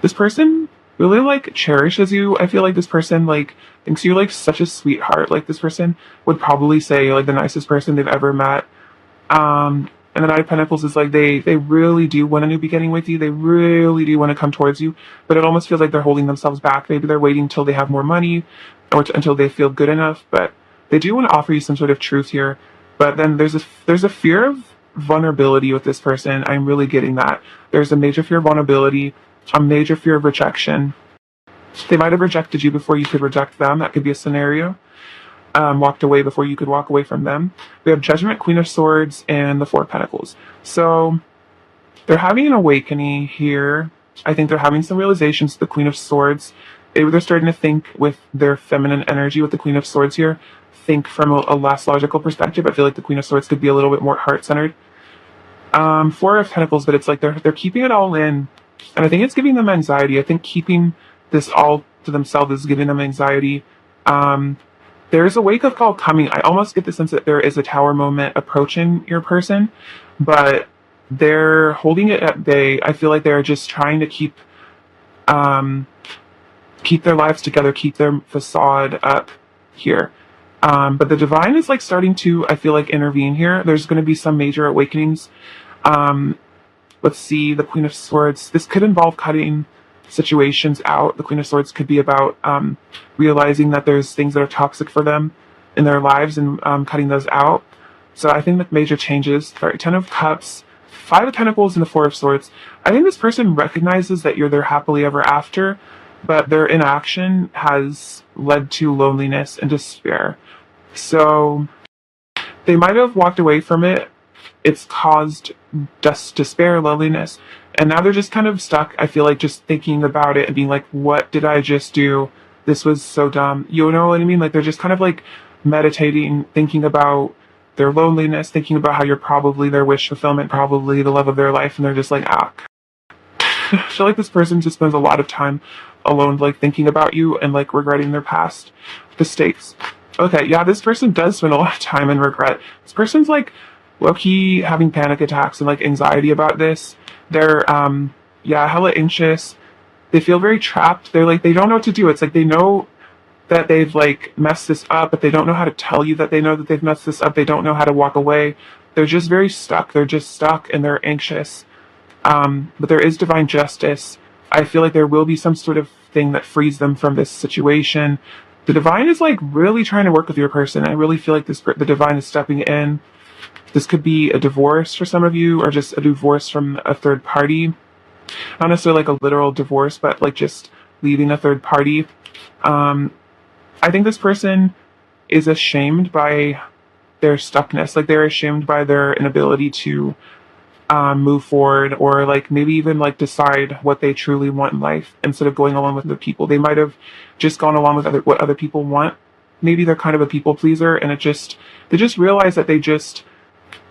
this person really like cherishes you. I feel like this person like thinks you're like such a sweetheart. Like this person would probably say like the nicest person they've ever met. And the Knight of Pentacles is like they really do want a new beginning with you. They really do want to come towards you, but it almost feels like they're holding themselves back. Maybe they're waiting until they have more money or until they feel good enough. But they do want to offer you some sort of truth here. But then there's a fear of vulnerability with this person. I'm really getting that. There's a major fear of vulnerability, a major fear of rejection. They might have rejected you before you could reject them. That could be a scenario. Walked away before you could walk away from them. We have Judgment, Queen of Swords, and the 4 of Pentacles. So they're having an awakening here. I think they're having some realizations. The Queen of Swords, they're starting to think with their feminine energy with the Queen of Swords here. Think from a less logical perspective. I feel like the Queen of Swords could be a little bit more heart-centered. 4 of Pentacles, but it's like they're keeping it all in. And I think it's giving them anxiety. I think keeping this all to themselves is giving them anxiety. There's a wake-up call coming. I almost get the sense that there is a tower moment approaching your person, but they're holding it at bay. I feel like they're just trying to keep their lives together, keep their facade up here. But the divine is like starting to, I feel like, intervene here. There's going to be some major awakenings. Let's see, the Queen of Swords. This could involve cutting situations out. The Queen of Swords could be about realizing that there's things that are toxic for them in their lives and cutting those out. So I think that major changes. 10 of Cups, 5 of Pentacles, and the 4 of Swords. I think this person recognizes that you're their happily ever after, but their inaction has led to loneliness and despair. So They might have walked away from it. It's caused despair, loneliness, and now they're just kind of stuck. I feel like just thinking about it and being like, what did I just do? This was so dumb. You know what I mean? Like they're just kind of like meditating, thinking about their loneliness, thinking about how you're probably their wish fulfillment, probably the love of their life, and they're just like, ah. I feel like this person just spends a lot of time alone, like thinking about you and like regretting their past mistakes. Okay, yeah, this person does spend a lot of time and regret. This person's like low-key having panic attacks and like anxiety about this. They're yeah, hella anxious. They feel very trapped. They're like they don't know what to do. It's like they know that they've like messed this up, but they don't know how to tell you that they know that they've messed this up. They don't know how to walk away. They're just very stuck. They're just stuck and they're anxious. But there is divine justice. I feel like there will be some sort of thing that frees them from this situation. The divine is like really trying to work with your person. I really feel like the divine is stepping in. This could be a divorce for some of you, or just a divorce from a third party. Not necessarily like a literal divorce, but like just leaving a third party. I think this person is ashamed by their stuckness. Like they're ashamed by their inability to move forward, or like maybe even like decide what they truly want in life instead of going along with the people. They might have just gone along with what other people want. Maybe they're kind of a people pleaser, and they just realize that they just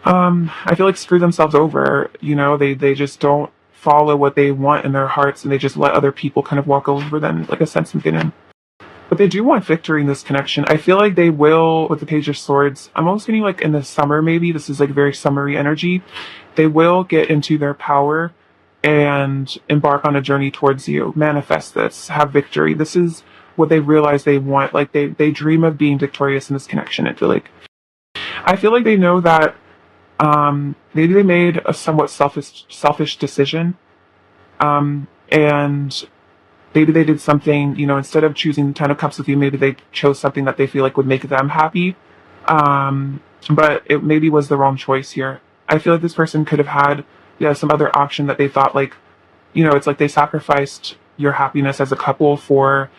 I feel like screw themselves over. You know, they just don't follow what they want in their hearts, and they just let other people kind of walk over them like a sense of getting. But they do want victory in this connection. I feel like they will with the Page of Swords. I'm almost getting like in the summer, maybe. This is like very summery energy. They will get into their power and embark on a journey towards you. Manifest this. Have victory. This is what they realize they want. Like they dream of being victorious in this connection. I feel like they know that maybe they made a somewhat selfish decision. And maybe they did something, you know, instead of choosing the Ten of Cups with you, maybe they chose something that they feel like would make them happy. But it maybe was the wrong choice here. I feel like this person could have had, yeah, some other option that they thought like, you know, it's like they sacrificed your happiness as a couple for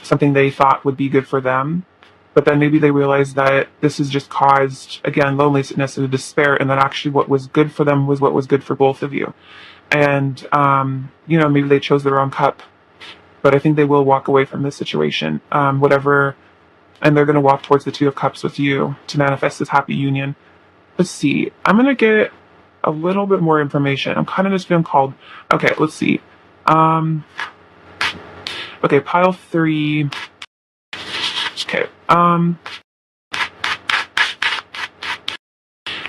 something they thought would be good for them. But then maybe they realized that this has just caused, again, loneliness and despair, and that actually what was good for them was what was good for both of you. And, you know, maybe they chose the wrong cup. But I think they will walk away from this situation, whatever, and they're going to walk towards the Two of Cups with you to manifest this happy union. Let's see. I'm going to get a little bit more information. I'm kind of just feeling called. Okay, let's see. Okay, pile 3. Okay.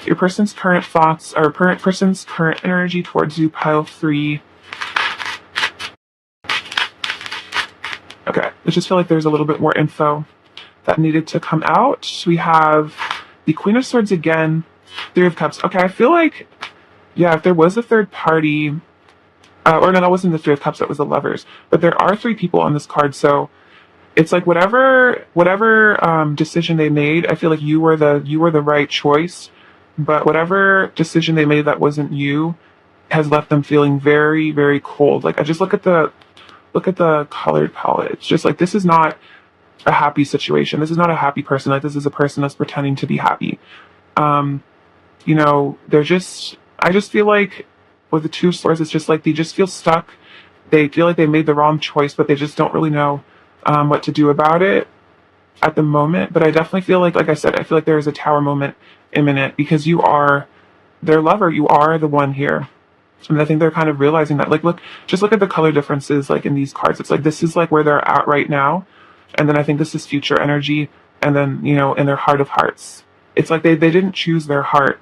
Your person's current thoughts, or person's current energy towards you, pile 3. Okay, I just feel like there's a little bit more info that needed to come out. We have the Queen of Swords again, Three of Cups. Okay, I feel like, yeah, if there was a third party, or no, that wasn't the Three of Cups, that was the Lovers. But there are 3 people on this card, so it's like whatever decision they made, I feel like you were the right choice. But whatever decision they made that wasn't you has left them feeling very, very cold. Like I just look at the colored palette. It's just like, this is not a happy situation. This is not a happy person. Like this is a person that's pretending to be happy. You know, I just feel like with the Two of Swords, it's just like they just feel stuck. They feel like they made the wrong choice, but they just don't really know what to do about it at the moment. But I definitely feel like I said, I feel like there is a Tower moment imminent, because you are their lover. You are the one here. And I think they're kind of realizing that, like, just look at the color differences, like, in these cards. It's like, this is, like, where they're at right now. And then I think this is future energy. And then, you know, in their heart of hearts, it's like they didn't choose their heart.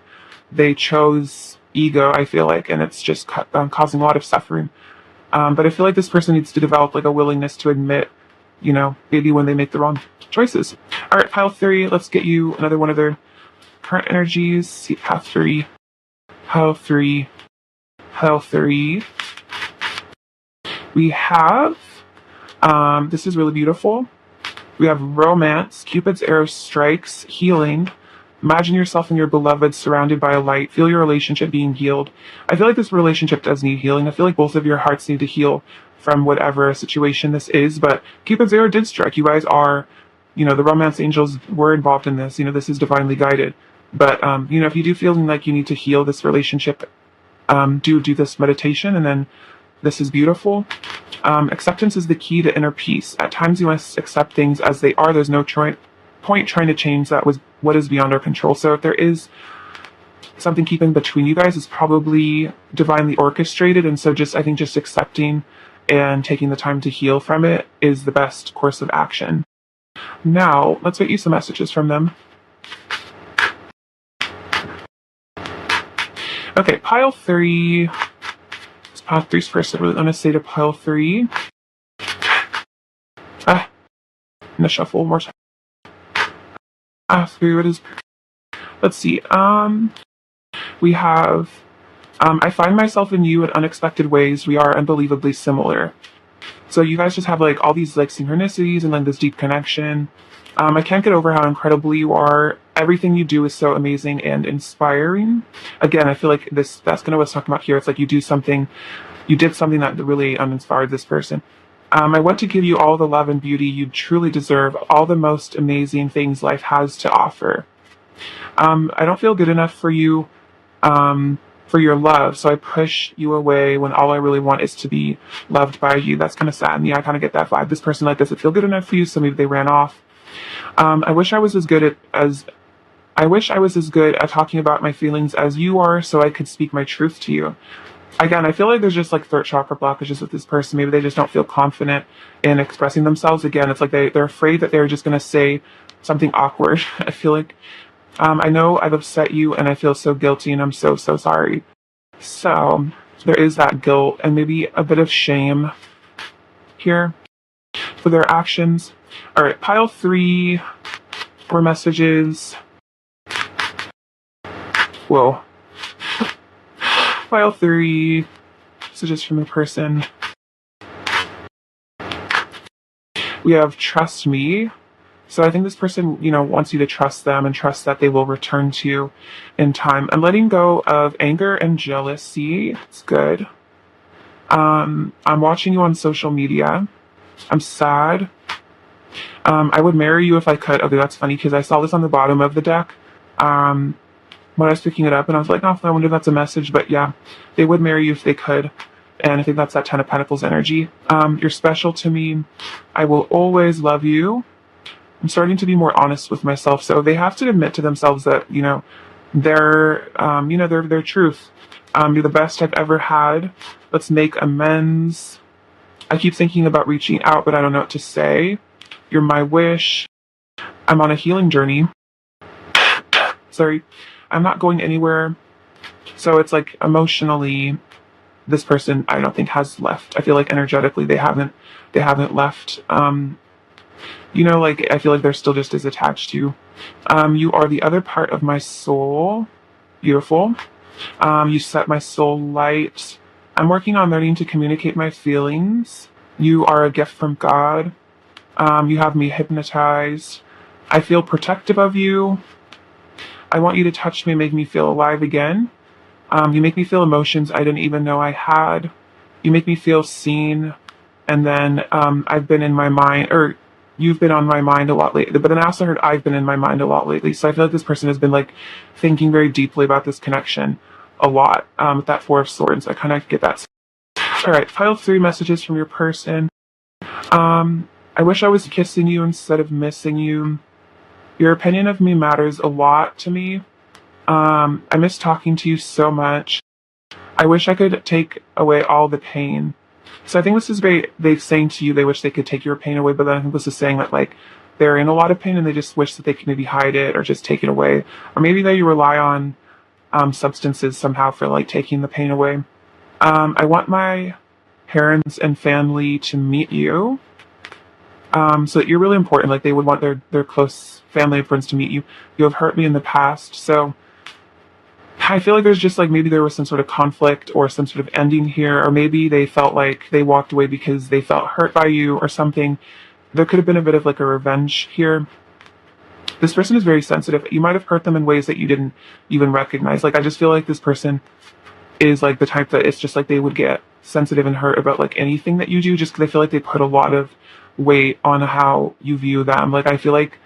They chose ego, I feel like, and it's just causing a lot of suffering. But I feel like this person needs to develop, like, a willingness to admit, you know, maybe when they make the wrong choices. All right, pile 3, let's get you another one of their current energies. See, pile 3, pile 3. Pile 3. We have, this is really beautiful. We have romance, Cupid's arrow strikes, healing. Imagine yourself and your beloved surrounded by a light. Feel your relationship being healed. I feel like this relationship does need healing. I feel like both of your hearts need to heal from whatever situation this is. But Cupid's arrow did strike. You guys are, you know, the romance angels were involved in this. You know, this is divinely guided. But, if you do feel like you need to heal this relationship, do this meditation, and then this is beautiful. Acceptance is the key to inner peace. At times you must accept things as they are. There's no point trying to change what is beyond our control. So if there is something keeping between you guys, it's probably divinely orchestrated. And so I think just accepting and taking the time to heal from it is the best course of action. Now, let's get you some messages from them. Okay, pile 3. It's pile 3's first. I really want to say to pile 3. I'm gonna shuffle one more time. 3, what is... Let's see. We have... I find myself in you in unexpected ways. We are unbelievably similar. So you guys just have like all these like synchronicities and like this deep connection. I can't get over how incredible you are. Everything you do is so amazing and inspiring. Again, I feel like that's kind of what I was talking about here. It's like you did something that really inspired this person. I want to give you all the love and beauty you truly deserve, all the most amazing things life has to offer. I don't feel good enough for you, for your love, so I push you away when all I really want is to be loved by you. That's kind of sad, and yeah, I kind of get that vibe. This person like doesn't feel good enough for you, so maybe they ran off. I wish I was as good at talking about my feelings as you are, so I could speak my truth to you. Again, I feel like there's just like throat chakra blockages with this person. Maybe they just don't feel confident in expressing themselves. Again, it's like they're afraid that they're just going to say something awkward. I feel like, I know I've upset you and I feel so guilty and I'm so sorry. So there is that guilt and maybe a bit of shame here for their actions. All right, pile 3 for messages. Whoa. Pile 3 messages from the person. We have trust me. So I think this person, wants you to trust them and trust that they will return to you in time. I'm letting go of anger and jealousy. It's good. I'm watching you on social media. I'm sad. I would marry you if I could. Okay, that's funny because I saw this on the bottom of the deck. When I was picking it up, and I was like, oh, I wonder if that's a message. But yeah, they would marry you if they could. And I think that's that 10 of Pentacles energy. You're special to me. I will always love you. I'm starting to be more honest with myself. So they have to admit to themselves that, their truth. You're the best I've ever had. Let's make amends. I keep thinking about reaching out, but I don't know what to say. You're my wish. I'm on a healing journey. Sorry. I'm not going anywhere. So it's like emotionally, this person I don't think has left. I feel like energetically they haven't left. I feel like they're still just as attached to you. You are the other part of my soul. Beautiful. You set my soul light. I'm working on learning to communicate my feelings. You are a gift from God. You have me hypnotized. I feel protective of you. I want you to touch me and make me feel alive again. You make me feel emotions I didn't even know I had. You make me feel seen. And then I've been in my mind, or you've been on my mind a lot lately. But then I also heard I've been in my mind a lot lately. So I feel like this person has been like thinking very deeply about this connection a lot with that 4 of Swords. I kind of get that. All right, pile 3 messages from your person. I wish I was kissing you instead of missing you. Your opinion of me matters a lot to me. I miss talking to you so much. I wish I could take away all the pain. So I think this is they saying to you they wish they could take your pain away, but then I think this is saying that like they're in a lot of pain and they just wish that they could maybe hide it or just take it away. Or maybe that you rely on substances somehow for like taking the pain away. I want my parents and family to meet you. So that you're really important. Like they would want their close family and friends to meet you. You have hurt me in the past. So I feel like there's just like maybe there was some sort of conflict or some sort of ending here, or maybe they felt like they walked away because they felt hurt by you or something. There could have been a bit of like a revenge here. This person is very sensitive. You might have hurt them in ways that you didn't even recognize. Like I just feel like this person is like the type that it's just like they would get sensitive and hurt about like anything that you do, just because I feel like they put a lot of weight on how you view them. Like I feel like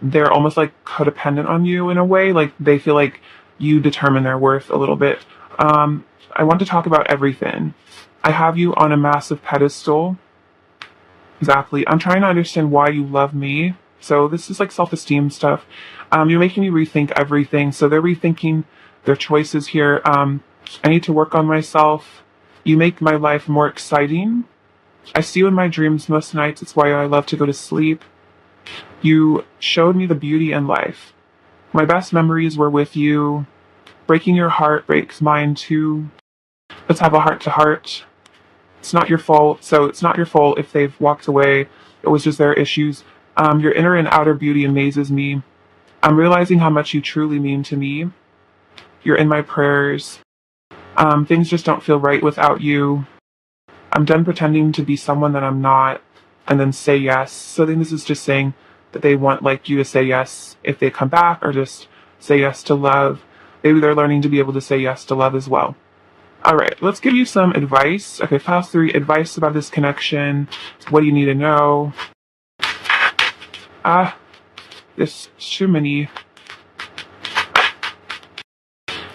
they're almost like codependent on you in a way. Like they feel like you determine their worth a little bit. I want to talk about everything. I have you on a massive pedestal. Exactly. I'm trying to understand why you love me. So this is like self-esteem stuff. You're making me rethink everything. So they're rethinking their choices here. I need to work on myself. You make my life more exciting. I see you in my dreams most nights. It's why I love to go to sleep. You showed me the beauty in life. My best memories were with you. Breaking your heart breaks mine too. Let's have a heart to heart. It's not your fault. So it's not your fault if they've walked away. It was just their issues. Your inner and outer beauty amazes me. I'm realizing how much you truly mean to me. You're in my prayers. Things just don't feel right without you. I'm done pretending to be someone that I'm not and then say yes. So I think this is just saying that they want like you to say yes if they come back, or just say yes to love. Maybe they're learning to be able to say yes to love as well. All right, let's give you some advice. Okay, pile 3, advice about this connection. What do you need to know? There's too many.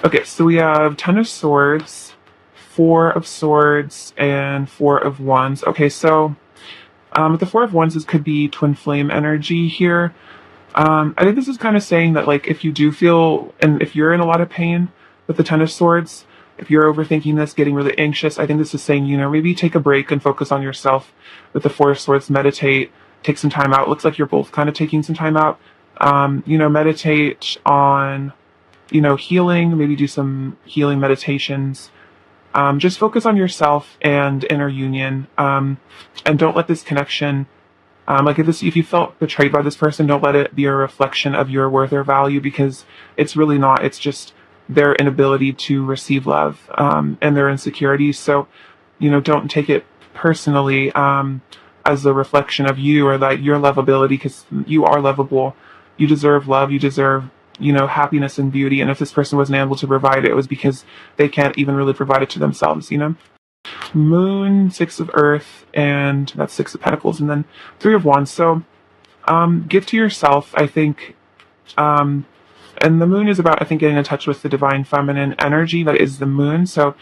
Okay, so we have 10 of Swords, 4 of Swords, and 4 of Wands. Okay, so the 4 of Wands, this could be twin flame energy here. I think this is kind of saying that, like, if you do feel, and if you're in a lot of pain with the 10 of Swords, if you're overthinking this, getting really anxious, I think this is saying, maybe take a break and focus on yourself. With the 4 of Swords, meditate, take some time out. Looks like you're both kind of taking some time out. Meditate on, healing, maybe do some healing meditations. Just focus on yourself and inner union. And don't let this connection, if you felt betrayed by this person, don't let it be a reflection of your worth or value, because it's really not. It's just their inability to receive love, and their insecurities. So, don't take it personally, as a reflection of you, or that your lovability, because you are lovable. You deserve love. You deserve, happiness and beauty. And if this person wasn't able to provide it, it was because they can't even really provide it to themselves, Moon, 6 of Earth, and that's 6 of Pentacles, and then 3 of Wands. So, give to yourself, I think, and the moon is about, I think, getting in touch with the divine feminine energy that is the moon. So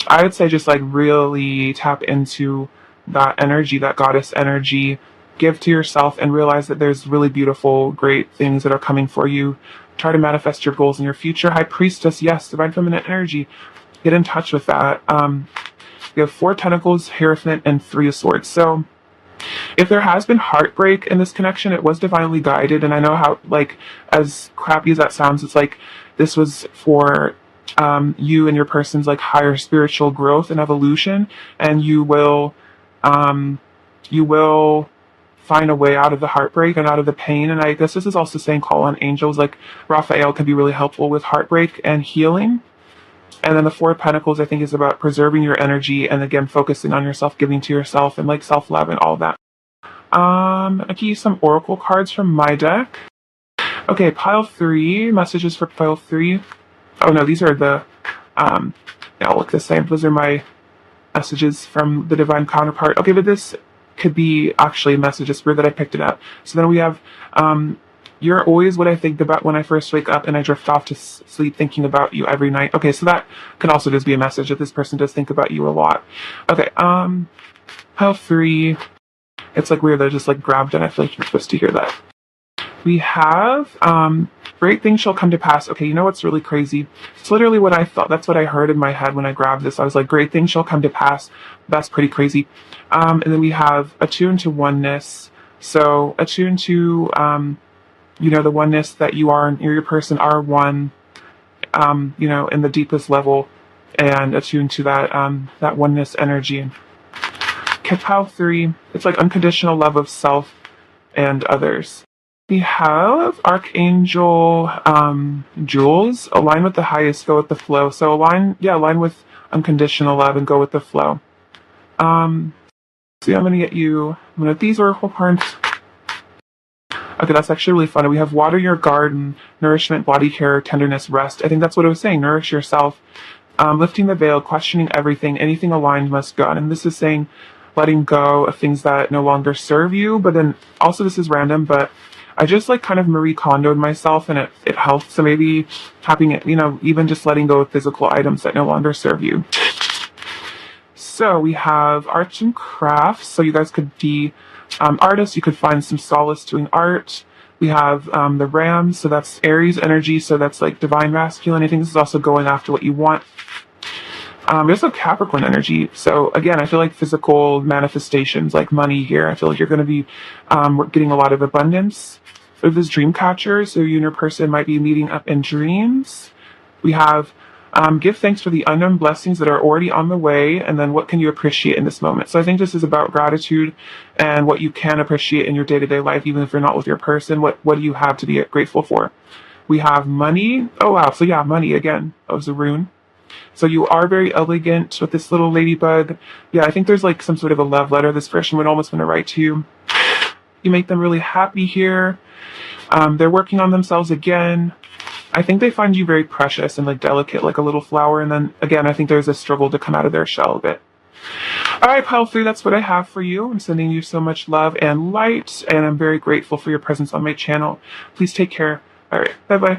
I would say just like really tap into that energy, that goddess energy. Give to yourself and realize that there's really beautiful, great things that are coming for you. Try to manifest your goals in your future. High Priestess, yes, divine feminine energy. Get in touch with that. We have 4 Pentacles, Hierophant, and 3 of Swords. So if there has been heartbreak in this connection, it was divinely guided. And I know how, like, as crappy as that sounds, it's like this was for you and your person's like higher spiritual growth and evolution, and you will find a way out of the heartbreak and out of the pain. And I guess this is also saying call on angels. Like Raphael can be really helpful with heartbreak and healing. And then the 4 of Pentacles, I think, is about preserving your energy and, again, focusing on yourself, giving to yourself, and like self-love and all that. I can use some oracle cards from my deck. Okay, pile 3, messages for pile 3. Oh no, these are the, they all look the same. Those are my messages from the divine counterpart. Okay, but this could be actually a message. It's weird that I picked it up. So then we have, you're always what I think about when I first wake up, and I drift off to sleep thinking about you every night. Okay, so that can also just be a message that this person does think about you a lot. Okay, pile 3. It's like weird that I just like grabbed it. I feel like you're supposed to hear that. We have, great things shall come to pass. Okay, you know what's really crazy? It's literally what I thought. That's what I heard in my head when I grabbed this. I was like, great things shall come to pass. That's pretty crazy. And then we have attune to oneness. So attune to, the oneness that you are, and your person are one, in the deepest level, and attune to that oneness energy. Pile 3, it's like unconditional love of self and others. We have Archangel Jules, align with the highest, go with the flow. So align with unconditional love and go with the flow. So I'm going to get you one of these oracle cards. Okay, that's actually really fun. We have water your garden, nourishment, body care, tenderness, rest. I think that's what it was saying. Nourish yourself. Lifting the veil, questioning everything. Anything aligned must go. And this is saying letting go of things that no longer serve you. But then also this is random, but I just like kind of Marie Kondoed myself, and it helps. So maybe having it, even just letting go of physical items that no longer serve you. So we have arts and crafts. So you guys could be artists. You could find some solace doing art. We have the Ram. So that's Aries energy. So that's like divine masculine. I think this is also going after what you want. There's a Capricorn energy. So again, I feel like physical manifestations, like money here. I feel like you're going to be getting a lot of abundance. We have this dream catcher. So you and your person might be meeting up in dreams. We have give thanks for the unknown blessings that are already on the way, and then what can you appreciate in this moment. So I think this is about gratitude and what you can appreciate in your day-to-day life, even if you're not with your person. What do you have to be grateful for? We have money. Oh wow, so yeah, money again. That was a rune. So you are very elegant with this little ladybug. Yeah, I think there's like some sort of a love letter this person would almost want to write to you. You make them really happy here. They're working on themselves again. I think they find you very precious and like delicate, like a little flower. And then again, I think there's a struggle to come out of their shell a bit. All right, pile 3, that's what I have for you. I'm sending you so much love and light, and I'm very grateful for your presence on my channel. Please take care. All right, bye-bye.